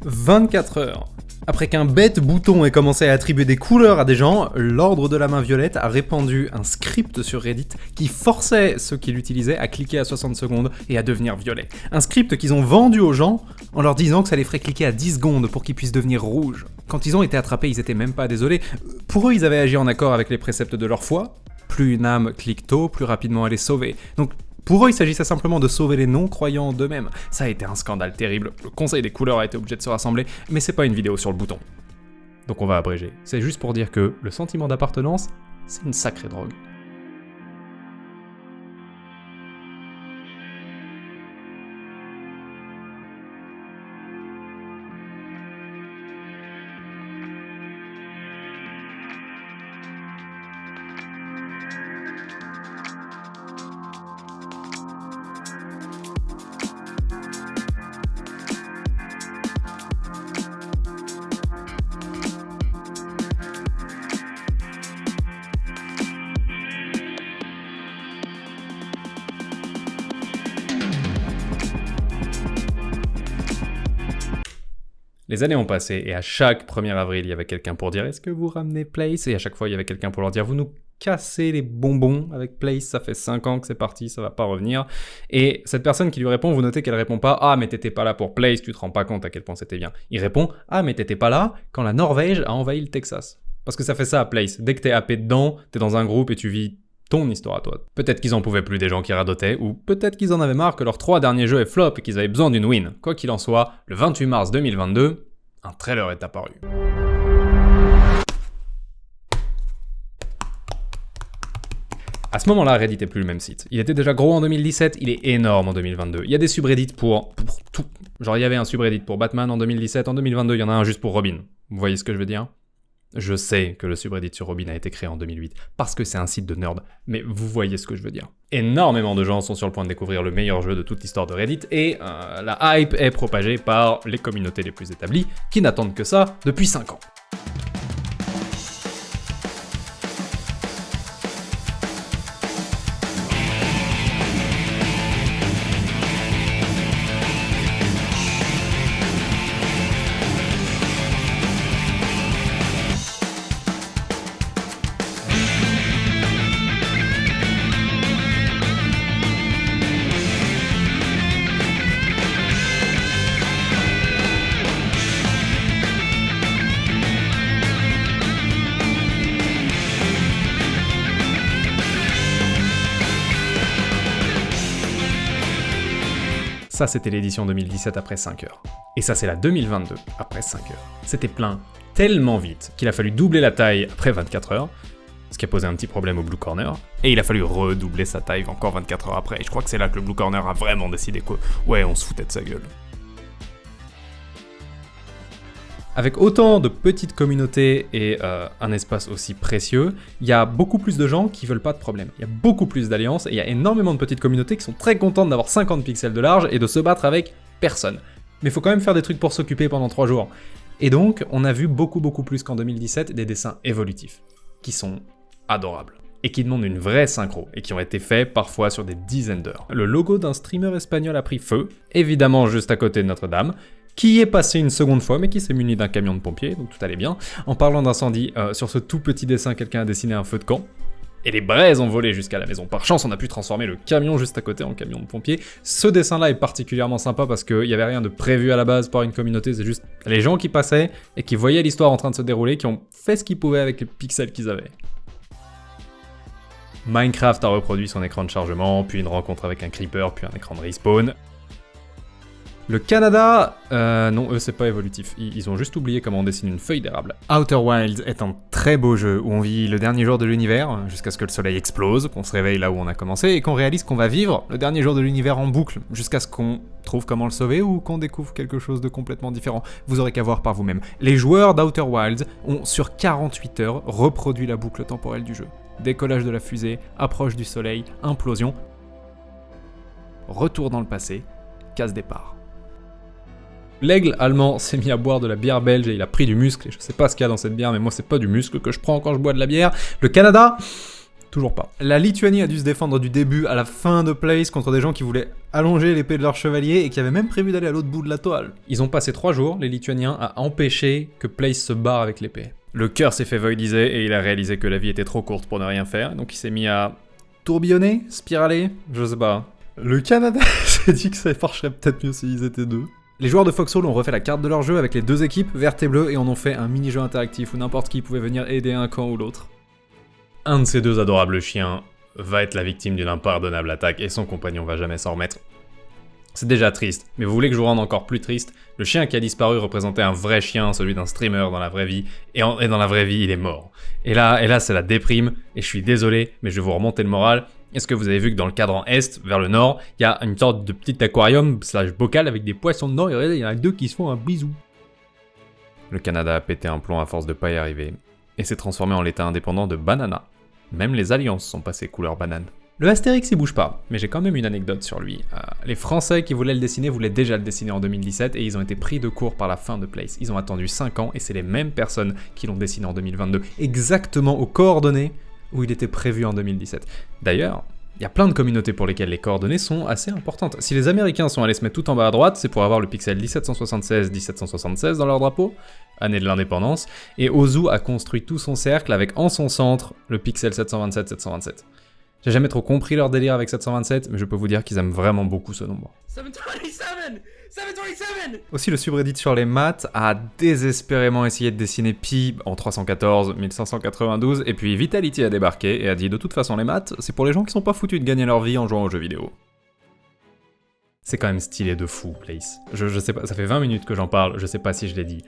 Speaker 2: 24 heures après qu'un bête bouton ait commencé à attribuer des couleurs à des gens, l'ordre de la main violette a répandu un script sur Reddit qui forçait ceux qui l'utilisaient à cliquer à 60 secondes et à devenir violet. Un script qu'ils ont vendu aux gens en leur disant que ça les ferait cliquer à 10 secondes pour qu'ils puissent devenir rouges. Quand ils ont été attrapés, ils étaient même pas désolés. Pour eux, ils avaient agi en accord avec les préceptes de leur foi. Plus une âme clique tôt, plus rapidement elle est sauvée. Donc pour eux, il s'agissait simplement de sauver les non-croyants d'eux-mêmes. Ça a été un scandale terrible. Le Conseil des couleurs a été obligé de se rassembler, mais c'est pas une vidéo sur le bouton. Donc on va abréger. C'est juste pour dire que le sentiment d'appartenance, c'est une sacrée drogue. Les années ont passé et à chaque 1er avril, il y avait quelqu'un pour dire « Est-ce que vous ramenez Place ?» Et à chaque fois, il y avait quelqu'un pour leur dire « Vous nous cassez les bonbons avec Place, ça fait 5 ans que c'est parti, ça va pas revenir. » Et cette personne qui lui répond, vous notez qu'elle répond pas « Ah, mais t'étais pas là pour Place, tu te rends pas compte à quel point c'était bien. » Il répond « Ah, mais t'étais pas là quand la Norvège a envahi le Texas. » Parce que ça fait ça à Place. Dès que t'es happé dedans, t'es dans un groupe et tu vis ton histoire à toi. Peut-être qu'ils en pouvaient plus des gens qui radotaient, ou peut-être qu'ils en avaient marre que leurs 3 derniers jeux aient flop et qu'ils avaient besoin d'une win. Quoi qu'il en soit, le 28 mars 2022, un trailer est apparu. À ce moment-là, Reddit est plus le même site. Il était déjà gros en 2017, il est énorme en 2022. Il y a des subreddits pour tout. Genre il y avait un subreddit pour Batman en 2017, en 2022 il y en a un juste pour Robin. Vous voyez ce que je veux dire ? Je sais que le subreddit sur Robin a été créé en 2008, parce que c'est un site de nerd, mais vous voyez ce que je veux dire. Énormément de gens sont sur le point de découvrir le meilleur jeu de toute l'histoire de Reddit, et la hype est propagée par les communautés les plus établies, qui n'attendent que ça depuis 5 ans. Ça, c'était l'édition 2017 après 5 heures. Et ça, c'est la 2022 après 5 heures. C'était plein tellement vite qu'il a fallu doubler la taille après 24 heures, ce qui a posé un petit problème au Blue Corner, et il a fallu redoubler sa taille encore 24 heures après. Et je crois que c'est là que le Blue Corner a vraiment décidé que, ouais, on se foutait de sa gueule. Avec autant de petites communautés et un espace aussi précieux, il y a beaucoup plus de gens qui veulent pas de problème. Il y a beaucoup plus d'alliances et il y a énormément de petites communautés qui sont très contentes d'avoir 50 pixels de large et de se battre avec personne. Mais il faut quand même faire des trucs pour s'occuper pendant 3 jours. Et donc, on a vu beaucoup plus qu'en 2017 des dessins évolutifs, qui sont adorables. Et qui demandent une vraie synchro, et qui ont été faits parfois sur des dizaines d'heures. Le logo d'un streamer espagnol a pris feu, évidemment juste à côté de Notre-Dame, qui est passé une seconde fois, mais qui s'est muni d'un camion de pompiers, donc tout allait bien. En parlant d'incendie, sur ce tout petit dessin, quelqu'un a dessiné un feu de camp. Et les braises ont volé jusqu'à la maison. Par chance, on a pu transformer le camion juste à côté en camion de pompiers. Ce dessin-là est particulièrement sympa parce qu'il n'y avait rien de prévu à la base par une communauté, c'est juste les gens qui passaient et qui voyaient l'histoire en train de se dérouler, qui ont fait ce qu'ils pouvaient avec les pixels qu'ils avaient. Minecraft a reproduit son écran de chargement, puis une rencontre avec un creeper, puis un écran de respawn. Le Canada, non, eux c'est pas évolutif, ils ont juste oublié comment on dessine une feuille d'érable. Outer Wilds est un très beau jeu où on vit le dernier jour de l'univers, jusqu'à ce que le soleil explose, qu'on se réveille là où on a commencé, et qu'on réalise qu'on va vivre le dernier jour de l'univers en boucle, jusqu'à ce qu'on trouve comment le sauver ou qu'on découvre quelque chose de complètement différent. Vous aurez qu'à voir par vous-même. Les joueurs d'Outer Wilds ont, sur 48 heures, reproduit la boucle temporelle du jeu. Décollage de la fusée, approche du soleil, implosion, retour dans le passé, case départ. L'aigle allemand s'est mis à boire de la bière belge et il a pris du muscle, et je sais pas ce qu'il y a dans cette bière, mais moi c'est pas du muscle que je prends quand je bois de la bière. Le Canada, toujours pas. La Lituanie a dû se défendre du début à la fin de Place contre des gens qui voulaient allonger l'épée de leur chevalier et qui avaient même prévu d'aller à l'autre bout de la toile. Ils ont passé 3 jours, les Lituaniens, à empêcher que Place se barre avec l'épée. Le cœur s'est fait voidiser et il a réalisé que la vie était trop courte pour ne rien faire, donc il s'est mis à tourbillonner, spiraler, je sais pas. Le Canada s'est dit que ça marcherait peut-être mieux s'ils étaient 2. Les joueurs de Foxhole ont refait la carte de leur jeu avec les 2 équipes, verte et bleue, et en ont fait un mini-jeu interactif où n'importe qui pouvait venir aider un camp ou l'autre. Un de ces 2 adorables chiens va être la victime d'une impardonnable attaque et son compagnon va jamais s'en remettre. C'est déjà triste, mais vous voulez que je vous rende encore plus triste? Le chien qui a disparu représentait un vrai chien, celui d'un streamer dans la vraie vie, et dans la vraie vie, il est mort. Et là c'est la déprime, et je suis désolé, mais je vais vous remonter le moral. Est-ce que vous avez vu que dans le cadran est, vers le nord, il y a une sorte de petit aquarium / bocal avec des poissons dedans, et regardez, il y en a 2 qui se font un bisou. Le Canada a pété un plomb à force de pas y arriver, et s'est transformé en l'état indépendant de Banana. Même les alliances sont passées couleur banane. Le Astérix il bouge pas, mais j'ai quand même une anecdote sur lui. Les Français qui voulaient le dessiner voulaient déjà le dessiner en 2017 et ils ont été pris de court par la fin de Place. Ils ont attendu 5 ans et c'est les mêmes personnes qui l'ont dessiné en 2022, exactement aux coordonnées où il était prévu en 2017. D'ailleurs, il y a plein de communautés pour lesquelles les coordonnées sont assez importantes. Si les Américains sont allés se mettre tout en bas à droite, c'est pour avoir le pixel 1776-1776 dans leur drapeau, année de l'indépendance, et Ozu a construit tout son cercle avec en son centre le pixel 727-727. J'ai jamais trop compris leur délire avec 727, mais je peux vous dire qu'ils aiment vraiment beaucoup ce nombre.
Speaker 3: 727! 727!
Speaker 2: Aussi, le subreddit sur les maths a désespérément essayé de dessiner Pi en 314, 1592, et puis Vitality a débarqué et a dit de toute façon les maths, c'est pour les gens qui sont pas foutus de gagner leur vie en jouant aux jeux vidéo. C'est quand même stylé de fou, Place. Je sais pas, ça fait 20 minutes que j'en parle, je sais pas si je l'ai dit.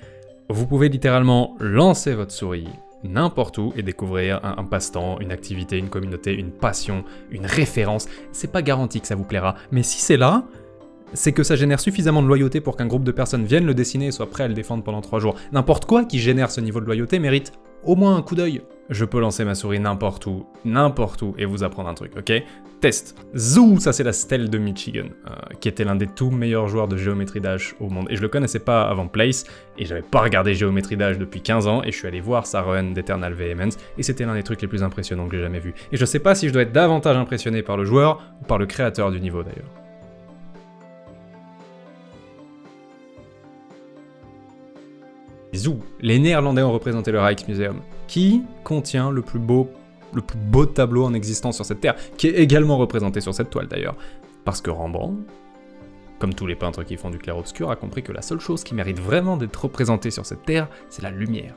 Speaker 2: Vous pouvez littéralement lancer votre souris n'importe où et découvrir un passe-temps, une activité, une communauté, une passion, une référence. C'est pas garanti que ça vous plaira, mais si c'est là, c'est que ça génère suffisamment de loyauté pour qu'un groupe de personnes viennent le dessiner et soit prêt à le défendre pendant 3 jours. N'importe quoi qui génère ce niveau de loyauté mérite au moins un coup d'œil. Je peux lancer ma souris n'importe où, et vous apprendre un truc, ok? Test. Zou, ça c'est la stèle de Michigan, qui était l'un des tout meilleurs joueurs de Geometry Dash au monde. Et je le connaissais pas avant Place, et j'avais pas regardé Geometry Dash depuis 15 ans, et je suis allé voir sa run d'Eternal Vehemence, et c'était l'un des trucs les plus impressionnants que j'ai jamais vu. Et je sais pas si je dois être davantage impressionné par le joueur, ou par le créateur du niveau d'ailleurs. Zou, les Néerlandais ont représenté le Rijksmuseum, qui contient le plus beau tableau en existence sur cette terre, qui est également représenté sur cette toile d'ailleurs. Parce que Rembrandt, comme tous les peintres qui font du clair-obscur, a compris que la seule chose qui mérite vraiment d'être représentée sur cette terre, c'est la lumière.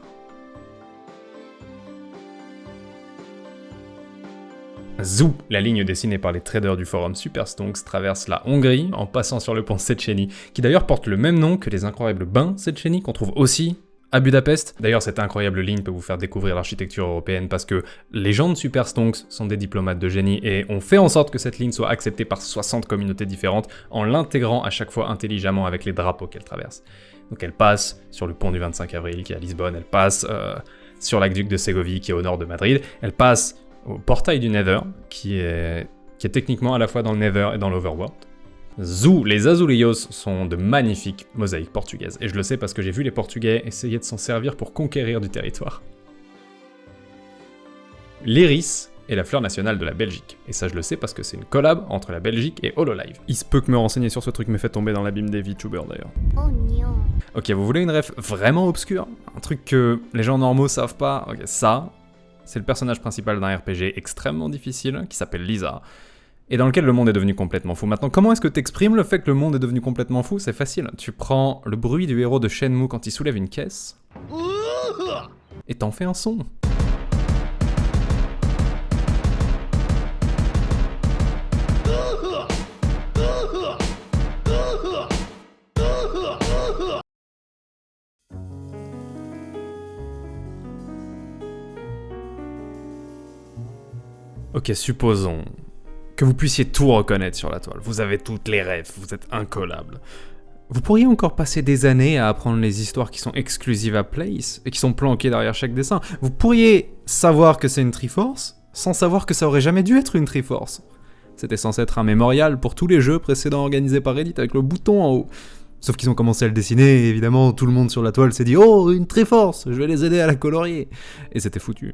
Speaker 2: Zou, la ligne dessinée par les traders du forum Superstonks, traverse la Hongrie en passant sur le pont Széchenyi, qui d'ailleurs porte le même nom que les incroyables bains Széchenyi qu'on trouve aussi à Budapest. D'ailleurs, cette incroyable ligne peut vous faire découvrir l'architecture européenne parce que les gens de Superstonks sont des diplomates de génie et ont fait en sorte que cette ligne soit acceptée par 60 communautés différentes en l'intégrant à chaque fois intelligemment avec les drapeaux qu'elle traverse. Donc elle passe sur le pont du 25 avril qui est à Lisbonne, elle passe sur l'aqueduc de Ségovie qui est au nord de Madrid, elle passe au portail du Nether, qui est techniquement à la fois dans le Nether et dans l'Overworld. Zou, les azulejos sont de magnifiques mosaïques portugaises, et je le sais parce que j'ai vu les Portugais essayer de s'en servir pour conquérir du territoire. L'iris est la fleur nationale de la Belgique, et ça je le sais parce que c'est une collab entre la Belgique et Hololive. Il se peut que me renseigner sur ce truc me fait tomber dans l'abîme des VTubers d'ailleurs. Oh non. Ok, vous voulez une ref vraiment obscure? Un truc que les gens normaux savent pas? Ok, ça, c'est le personnage principal d'un RPG extrêmement difficile qui s'appelle Lisa, et dans lequel le monde est devenu complètement fou. Maintenant, comment est-ce que t'exprimes le fait que le monde est devenu complètement fou? C'est facile. Tu prends le bruit du héros de Shenmue quand il soulève une caisse, et t'en fais un son. Ok, supposons que vous puissiez tout reconnaître sur la toile. Vous avez toutes les rêves, vous êtes incollable. Vous pourriez encore passer des années à apprendre les histoires qui sont exclusives à Place et qui sont planquées derrière chaque dessin. Vous pourriez savoir que c'est une Triforce sans savoir que ça aurait jamais dû être une Triforce. C'était censé être un mémorial pour tous les jeux précédents organisés par Reddit avec le bouton en haut. Sauf qu'ils ont commencé à le dessiner et évidemment tout le monde sur la toile s'est dit « Oh, une Triforce, je vais les aider à la colorier !» Et c'était foutu.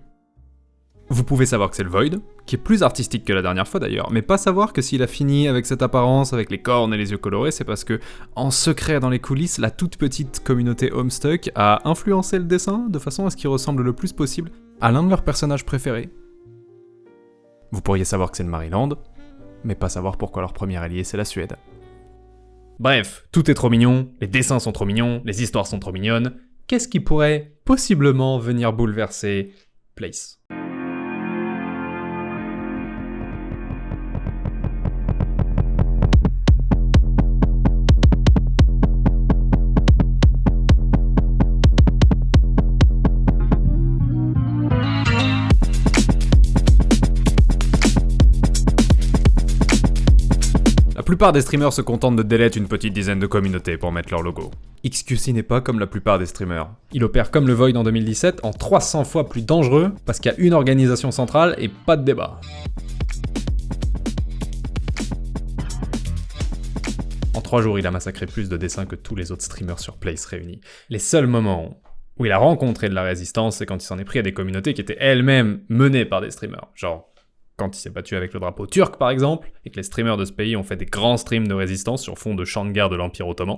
Speaker 2: Vous pouvez savoir que c'est le Void, qui est plus artistique que la dernière fois d'ailleurs, mais pas savoir que s'il a fini avec cette apparence, avec les cornes et les yeux colorés, c'est parce que, en secret dans les coulisses, la toute petite communauté Homestuck a influencé le dessin de façon à ce qu'il ressemble le plus possible à l'un de leurs personnages préférés. Vous pourriez savoir que c'est le Maryland, mais pas savoir pourquoi leur premier allié c'est la Suède. Bref, tout est trop mignon, les dessins sont trop mignons, les histoires sont trop mignonnes. Qu'est-ce qui pourrait possiblement venir bouleverser Place ? La plupart des streamers se contentent de delete une petite dizaine de communautés pour mettre leur logo. XQC n'est pas comme la plupart des streamers. Il opère comme le Void en 2017, en 300 fois plus dangereux, parce qu'il y a une organisation centrale et pas de débat. En 3 jours, il a massacré plus de dessins que tous les autres streamers sur Place réunis. Les seuls moments où il a rencontré de la résistance, c'est quand il s'en est pris à des communautés qui étaient elles-mêmes menées par des streamers. Genre, quand il s'est battu avec le drapeau turc par exemple, et que les streamers de ce pays ont fait des grands streams de résistance sur fond de chants de guerre de l'Empire Ottoman.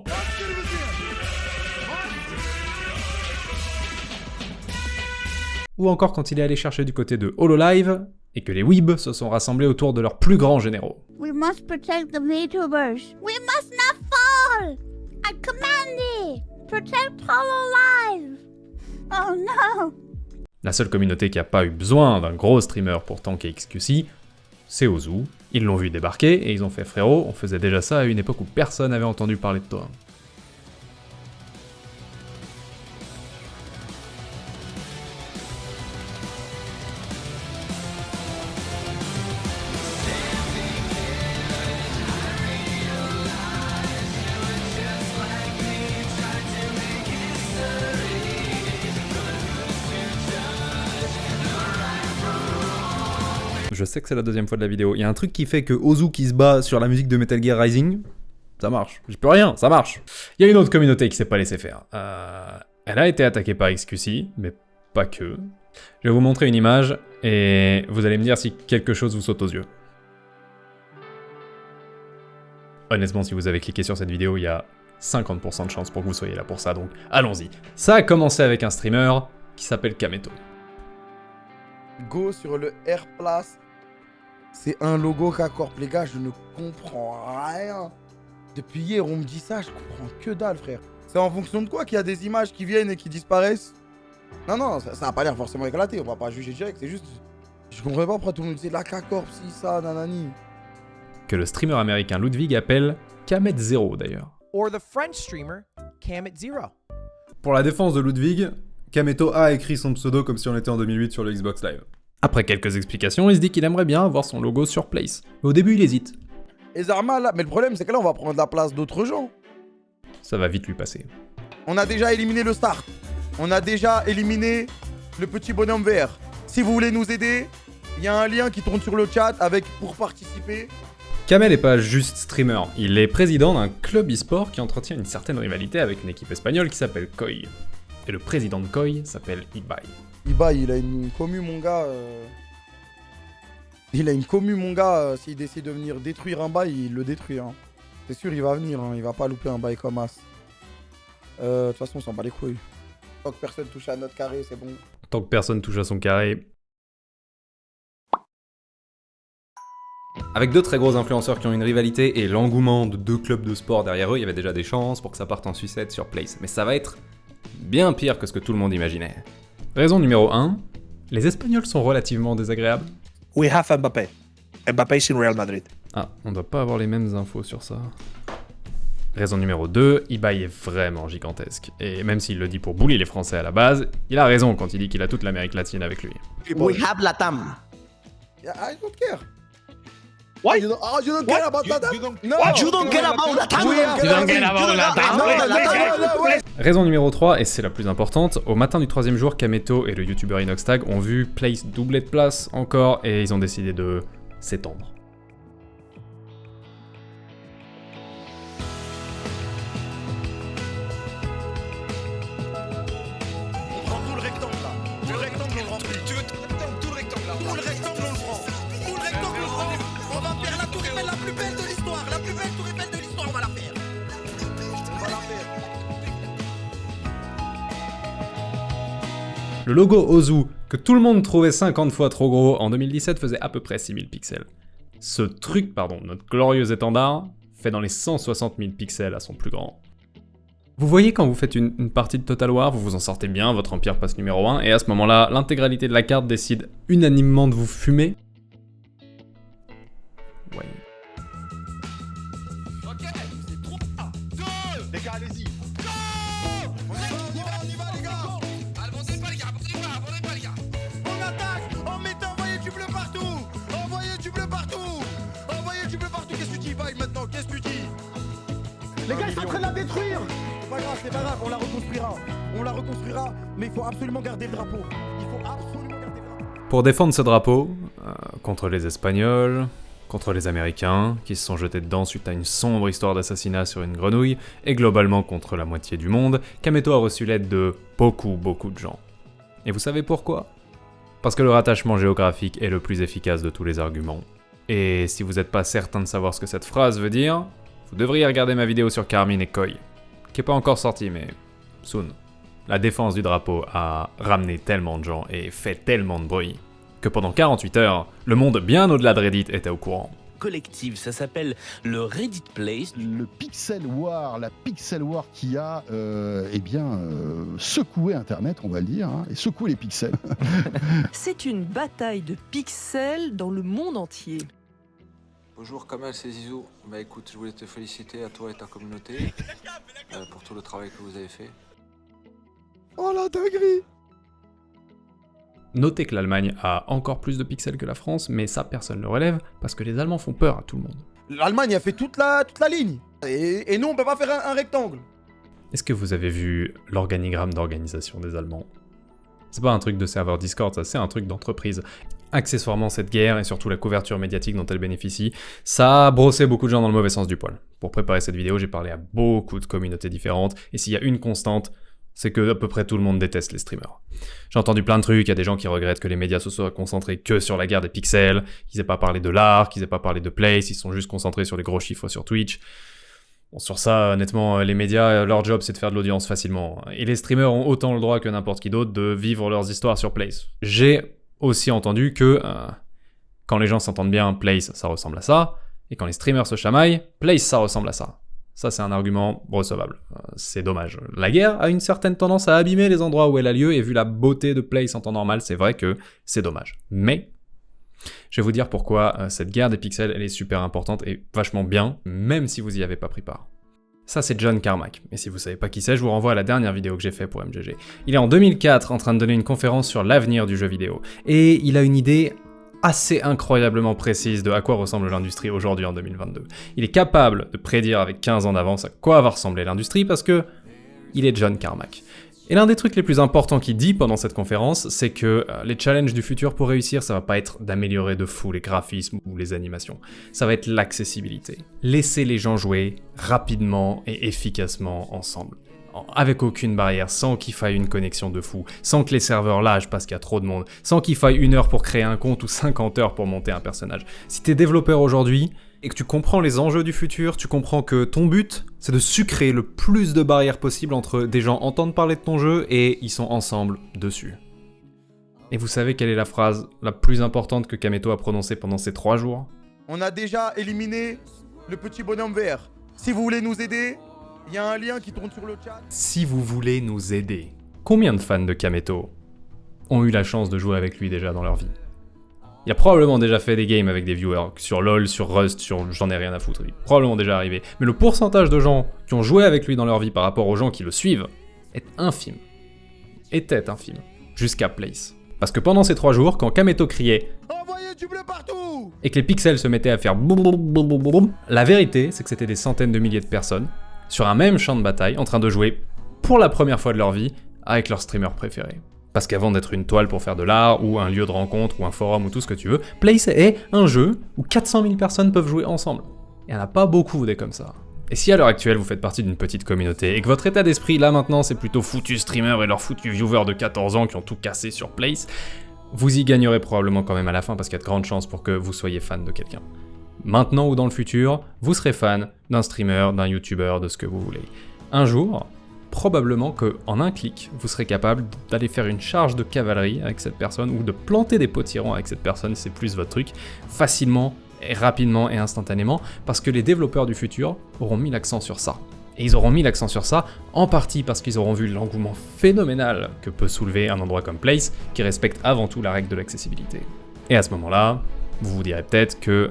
Speaker 2: Ou encore quand il est allé chercher du côté de HoloLive, et que les Weebs se sont rassemblés autour de leurs plus grands généraux.
Speaker 4: We must protect the VTubers. We must not fall! I command thee! Protect HoloLive! Oh no!
Speaker 2: La seule communauté qui a pas eu besoin d'un gros streamer pour tanker XQC, c'est Ozu. Ils l'ont vu débarquer et ils ont fait frérot, on faisait déjà ça à une époque où personne n'avait entendu parler de toi. Je sais que c'est la deuxième fois de la vidéo. Il y a un truc qui fait que Ozu qui se bat sur la musique de Metal Gear Rising, ça marche. J'y peux rien, ça marche. Il y a une autre communauté qui s'est pas laissée faire. Elle a été attaquée par XQC, mais pas que. Je vais vous montrer une image et vous allez me dire si quelque chose vous saute aux yeux. Honnêtement, si vous avez cliqué sur cette vidéo, il y a 50% de chance pour que vous soyez là pour ça, donc allons-y. Ça a commencé avec un streamer qui s'appelle Kameto.
Speaker 5: Go sur le R Place. C'est un logo K-Corp, les gars, je ne comprends rien. Depuis hier, on me dit ça, je comprends que dalle, frère. C'est en fonction de quoi qu'il y a des images qui viennent et qui disparaissent? Non, ça va pas l'air forcément éclaté, on va pas juger direct, c'est juste... Je comprends pas pourquoi tout le monde dit la K-Corp, si, ça, nanani.
Speaker 2: Que le streamer américain Ludwig appelle Kamet0 d'ailleurs.
Speaker 6: Or the French streamer, Kamet0.
Speaker 2: Pour la défense de Ludwig, Kameto a écrit son pseudo comme si on était en 2008 sur le Xbox Live. Après quelques explications, il se dit qu'il aimerait bien avoir son logo sur Place. Mais au début, il hésite.
Speaker 5: Et Zarma, là, mais le problème, c'est que là, on va prendre la place d'autres gens.
Speaker 2: Ça va vite lui passer.
Speaker 5: On a déjà éliminé le start. On a déjà éliminé le petit bonhomme vert. Si vous voulez nous aider, il y a un lien qui tourne sur le chat avec pour participer.
Speaker 2: Kamel n'est pas juste streamer, il est président d'un club e-sport qui entretient une certaine rivalité avec une équipe espagnole qui s'appelle Koi. Et le président de Koi s'appelle Ibai.
Speaker 5: Ibai, il a une commu, mon gars. Il a une commu, mon gars. S'il décide de venir détruire un bail, il le détruit. Hein. C'est sûr, il va venir. Hein. Il va pas louper un bail comme as. De toute façon, on s'en bat les couilles. Tant que personne touche à notre carré, c'est bon.
Speaker 2: Tant que personne touche à son carré, Avec deux très gros influenceurs qui ont une rivalité et l'engouement de deux clubs de sport derrière eux, il y avait déjà des chances pour que ça parte en sucette sur Place. Mais ça va être bien pire que ce que tout le monde imaginait. Raison numéro 1, les Espagnols sont relativement désagréables.
Speaker 7: We have Mbappé. Mbappé is in Real Madrid.
Speaker 2: Ah, on doit pas avoir les mêmes infos sur ça. Raison numéro 2, Ibai est vraiment gigantesque. Et même s'il le dit pour bully les Français à la base, il a raison quand il dit qu'il a toute l'Amérique latine avec lui.
Speaker 8: We have Latam.
Speaker 5: Yeah, I don't care.
Speaker 7: What?
Speaker 5: You don't care about that? No.
Speaker 8: What? You don't care about Latam?
Speaker 5: You don't care about Latam? No, wait.
Speaker 2: Raison numéro 3, et c'est la plus importante, au matin du 3e jour, Kameto et le youtubeur Inoxtag ont vu Place doubler de place encore et ils ont décidé de s'étendre.
Speaker 9: On prend tout le rectangle là. Tout le rectangle on le remplit. Tout le rectangle là. Tout le rectangle on le prend. Tout le rectangle on le prend. On va faire la tour Eiffel la plus belle de l'histoire. La plus belle tour Eiffel de l'histoire, on va la faire. On va la faire.
Speaker 2: Le logo Ozu, que tout le monde trouvait 50 fois trop gros, en 2017 faisait à peu près 6000 pixels. Ce truc, notre glorieux étendard, fait dans les 160 000 pixels à son plus grand. Vous voyez quand vous faites une partie de Total War, vous vous en sortez bien, votre empire passe numéro 1, et à ce moment-là, l'intégralité de la carte décide unanimement de vous fumer. Ouais.
Speaker 9: Ok, c'est 3, 2, les gars, allez-y. Go! On y va, les gars. Abondez pas, les gars, abondez pas, les gars. On attaque, on met envoyez du bleu partout. Envoyez du bleu partout. Envoyez du bleu partout. Qu'est-ce que tu dis, Vaille, maintenant? Qu'est-ce que tu dis? Les gars, ils sont en train de la détruire. C'est pas grave, on la reconstruira. On la reconstruira, mais il faut absolument garder le drapeau. Il faut absolument garder le drapeau.
Speaker 2: Pour défendre ce drapeau, contre les Espagnols, contre les Américains, qui se sont jetés dedans suite à une sombre histoire d'assassinat sur une grenouille, et globalement contre la moitié du monde, Kameto a reçu l'aide de beaucoup de gens. Et vous savez pourquoi? Parce que le rattachement géographique est le plus efficace de tous les arguments. Et si vous n'êtes pas certain de savoir ce que cette phrase veut dire, vous devriez regarder ma vidéo sur Carmine et Koi, qui est pas encore sortie, mais soon. La défense du drapeau a ramené tellement de gens et fait tellement de bruit que pendant 48 heures, le monde bien au-delà de Reddit était au courant.
Speaker 8: Collective, ça s'appelle le Reddit Place.
Speaker 10: Le Pixel War, la Pixel War qui a secoué Internet, on va le dire, et secoué les pixels.
Speaker 11: C'est une bataille de pixels dans le monde entier.
Speaker 12: Bonjour Kamel, c'est Zizou. Bah écoute, je voulais te féliciter à toi et ta communauté pour tout le travail que vous avez fait.
Speaker 5: Oh la dinguerie!
Speaker 2: Notez que l'Allemagne a encore plus de pixels que la France, mais ça personne ne le relève parce que les Allemands font peur à tout le monde.
Speaker 5: L'Allemagne a fait toute la ligne. Et nous on peut pas faire un rectangle.
Speaker 2: Est-ce que vous avez vu l'organigramme d'organisation des Allemands? C'est pas un truc de serveur Discord, ça c'est un truc d'entreprise. Accessoirement, cette guerre, et surtout la couverture médiatique dont elle bénéficie, ça a brossé beaucoup de gens dans le mauvais sens du poil. Pour préparer cette vidéo, j'ai parlé à beaucoup de communautés différentes, et s'il y a une constante, c'est que à peu près tout le monde déteste les streamers. J'ai entendu plein de trucs, il y a des gens qui regrettent que les médias se soient concentrés que sur la guerre des pixels, qu'ils aient pas parlé de l'art, qu'ils aient pas parlé de Place, ils sont juste concentrés sur les gros chiffres sur Twitch. Bon, sur ça, honnêtement, les médias, leur job, c'est de faire de l'audience facilement. Et les streamers ont autant le droit que n'importe qui d'autre de vivre leurs histoires sur Place. J'ai aussi entendu que quand les gens s'entendent bien, Place, ça ressemble à ça, et quand les streamers se chamaillent, Place, ça ressemble à ça. Ça, c'est un argument recevable. C'est dommage. La guerre a une certaine tendance à abîmer les endroits où elle a lieu, et vu la beauté de Place en temps normal, c'est vrai que c'est dommage. Mais je vais vous dire pourquoi cette guerre des pixels, elle est super importante et vachement bien, même si vous y avez pas pris part. Ça, c'est John Carmack, et si vous savez pas qui c'est, je vous renvoie à la dernière vidéo que j'ai fait pour MGG. Il est en 2004 en train de donner une conférence sur l'avenir du jeu vidéo, et il a une idée assez incroyablement précise de à quoi ressemble l'industrie aujourd'hui en 2022. Il est capable de prédire avec 15 ans d'avance à quoi va ressembler l'industrie parce que il est John Carmack. Et l'un des trucs les plus importants qu'il dit pendant cette conférence, c'est que les challenges du futur pour réussir, ça va pas être d'améliorer de fou les graphismes ou les animations, ça va être l'accessibilité. Laisser les gens jouer rapidement et efficacement ensemble, avec aucune barrière, sans qu'il faille une connexion de fou, sans que les serveurs lâchent parce qu'il y a trop de monde, sans qu'il faille 1 heure pour créer un compte ou 50 heures pour monter un personnage. Si t'es développeur aujourd'hui, et que tu comprends les enjeux du futur, tu comprends que ton but, c'est de sucrer le plus de barrières possible entre des gens entendent parler de ton jeu et ils sont ensemble dessus. Et vous savez quelle est la phrase la plus importante que Kameto a prononcée pendant ces 3 jours?
Speaker 5: On a déjà éliminé le petit bonhomme vert. Si vous voulez nous aider, il y a un lien qui tourne sur le chat.
Speaker 2: Si vous voulez nous aider, combien de fans de Kameto ont eu la chance de jouer avec lui déjà dans leur vie? Il a probablement déjà fait des games avec des viewers, sur LoL, sur Rust, sur j'en ai rien à foutre, il est probablement déjà arrivé. Mais le pourcentage de gens qui ont joué avec lui dans leur vie par rapport aux gens qui le suivent est infime. Était infime. Jusqu'à Place. Parce que pendant ces 3 jours, quand Kameto criait
Speaker 5: Envoyez du bleu partout
Speaker 2: et que les pixels se mettaient à faire boum boum boum boum boum, la vérité c'est que c'était des centaines de milliers de personnes sur un même champ de bataille en train de jouer pour la première fois de leur vie avec leur streamer préféré. Parce qu'avant d'être une toile pour faire de l'art, ou un lieu de rencontre, ou un forum, ou tout ce que tu veux, Place est un jeu où 400 000 personnes peuvent jouer ensemble. Il n'y en a pas beaucoup des comme ça. Et si à l'heure actuelle vous faites partie d'une petite communauté, et que votre état d'esprit là maintenant c'est plutôt foutus streamers et leurs foutus viewers de 14 ans qui ont tout cassé sur Place, vous y gagnerez probablement quand même à la fin parce qu'il y a de grandes chances pour que vous soyez fan de quelqu'un. Maintenant ou dans le futur, vous serez fan d'un streamer, d'un youtubeur, de ce que vous voulez. Un jour, probablement qu'en un clic, vous serez capable d'aller faire une charge de cavalerie avec cette personne ou de planter des potirons avec cette personne, c'est plus votre truc, facilement, et rapidement et instantanément, parce que les développeurs du futur auront mis l'accent sur ça. Et ils auront mis l'accent sur ça, en partie parce qu'ils auront vu l'engouement phénoménal que peut soulever un endroit comme Place, qui respecte avant tout la règle de l'accessibilité. Et à ce moment-là, vous vous direz peut-être que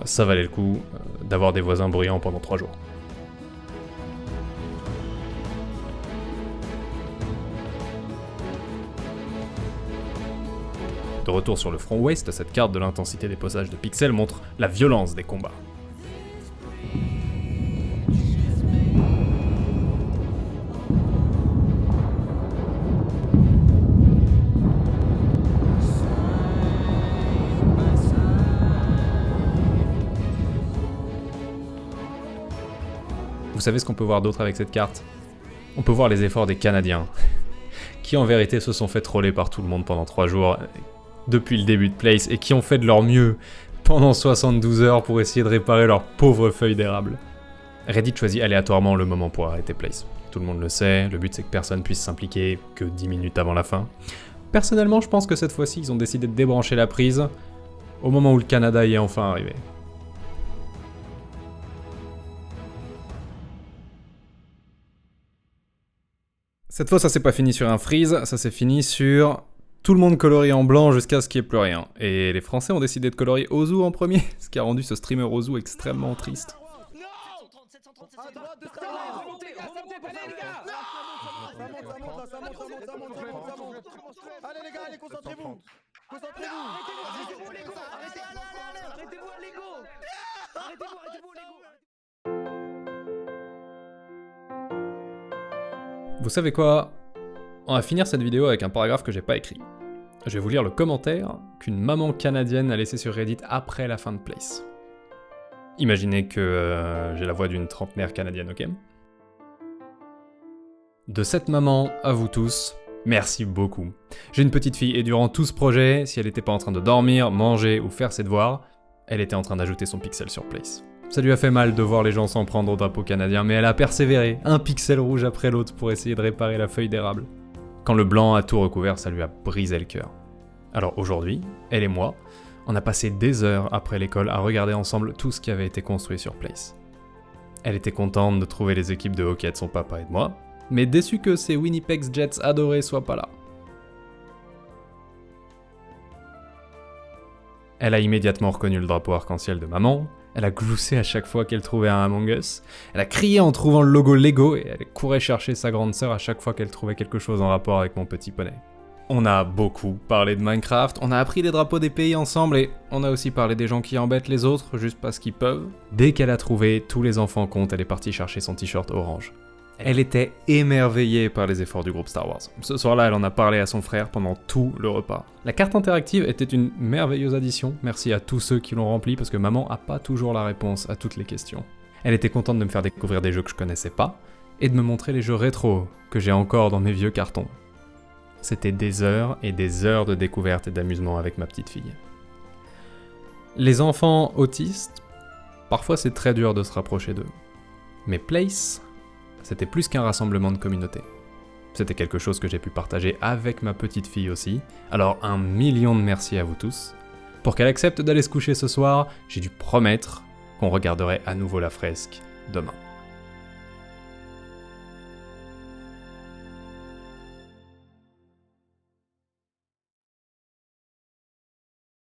Speaker 2: ça valait le coup d'avoir des voisins bruyants pendant 3 jours. De retour sur le front ouest, cette carte de l'intensité des posages de pixels montre la violence des combats. Vous savez ce qu'on peut voir d'autre avec cette carte? On peut voir les efforts des Canadiens, qui en vérité se sont fait troller par tout le monde pendant 3 jours, depuis le début de Place, et qui ont fait de leur mieux pendant 72 heures pour essayer de réparer leurs pauvres feuilles d'érable. Reddit choisit aléatoirement le moment pour arrêter Place. Tout le monde le sait, le but c'est que personne puisse s'impliquer que 10 minutes avant la fin. Personnellement, je pense que cette fois-ci, ils ont décidé de débrancher la prise au moment où le Canada y est enfin arrivé. Cette fois, ça s'est pas fini sur un freeze, ça s'est fini sur tout le monde colorié en blanc jusqu'à ce qu'il n'y ait plus rien. Et les Français ont décidé de colorier Ozu en premier, ce qui a rendu ce streamer Ozu extrêmement triste.
Speaker 5: Allez les gars, allez, concentrez-vous. Concentrez-vous. Arrêtez-vous à l'ego. Arrêtez-vous à l'ego.
Speaker 2: Vous savez quoi? On va finir cette vidéo avec un paragraphe que j'ai pas écrit. Je vais vous lire le commentaire qu'une maman canadienne a laissé sur Reddit après la fin de Place. Imaginez que j'ai la voix d'une trentenaire canadienne, ok? De cette maman à vous tous, merci beaucoup. J'ai une petite fille et durant tout ce projet, si elle n'était pas en train de dormir, manger ou faire ses devoirs, elle était en train d'ajouter son pixel sur Place. Ça lui a fait mal de voir les gens s'en prendre au drapeau canadien, mais elle a persévéré, un pixel rouge après l'autre pour essayer de réparer la feuille d'érable. Quand le blanc a tout recouvert, ça lui a brisé le cœur. Alors aujourd'hui, elle et moi, on a passé des heures après l'école à regarder ensemble tout ce qui avait été construit sur Place. Elle était contente de trouver les équipes de hockey de son papa et de moi, mais déçue que ses Winnipeg Jets adorés soient pas là. Elle a immédiatement reconnu le drapeau arc-en-ciel de maman, elle a gloussé à chaque fois qu'elle trouvait un Among Us, elle a crié en trouvant le logo Lego et elle courait chercher sa grande sœur à chaque fois qu'elle trouvait quelque chose en rapport avec mon petit poney. On a beaucoup parlé de Minecraft, on a appris les drapeaux des pays ensemble et on a aussi parlé des gens qui embêtent les autres juste parce qu'ils peuvent. Dès qu'elle a trouvé tous les enfants comptent, elle est partie chercher son t-shirt orange. Elle était émerveillée par les efforts du groupe Star Wars. Ce soir-là, elle en a parlé à son frère pendant tout le repas. La carte interactive était une merveilleuse addition, merci à tous ceux qui l'ont remplie parce que maman a pas toujours la réponse à toutes les questions. Elle était contente de me faire découvrir des jeux que je connaissais pas et de me montrer les jeux rétro que j'ai encore dans mes vieux cartons. C'était des heures et des heures de découverte et d'amusement avec ma petite fille. Les enfants autistes, parfois c'est très dur de se rapprocher d'eux. Mais Place, c'était plus qu'un rassemblement de communauté. C'était quelque chose que j'ai pu partager avec ma petite fille aussi, alors 1 million de merci à vous tous. Pour qu'elle accepte d'aller se coucher ce soir, j'ai dû promettre qu'on regarderait à nouveau la fresque demain.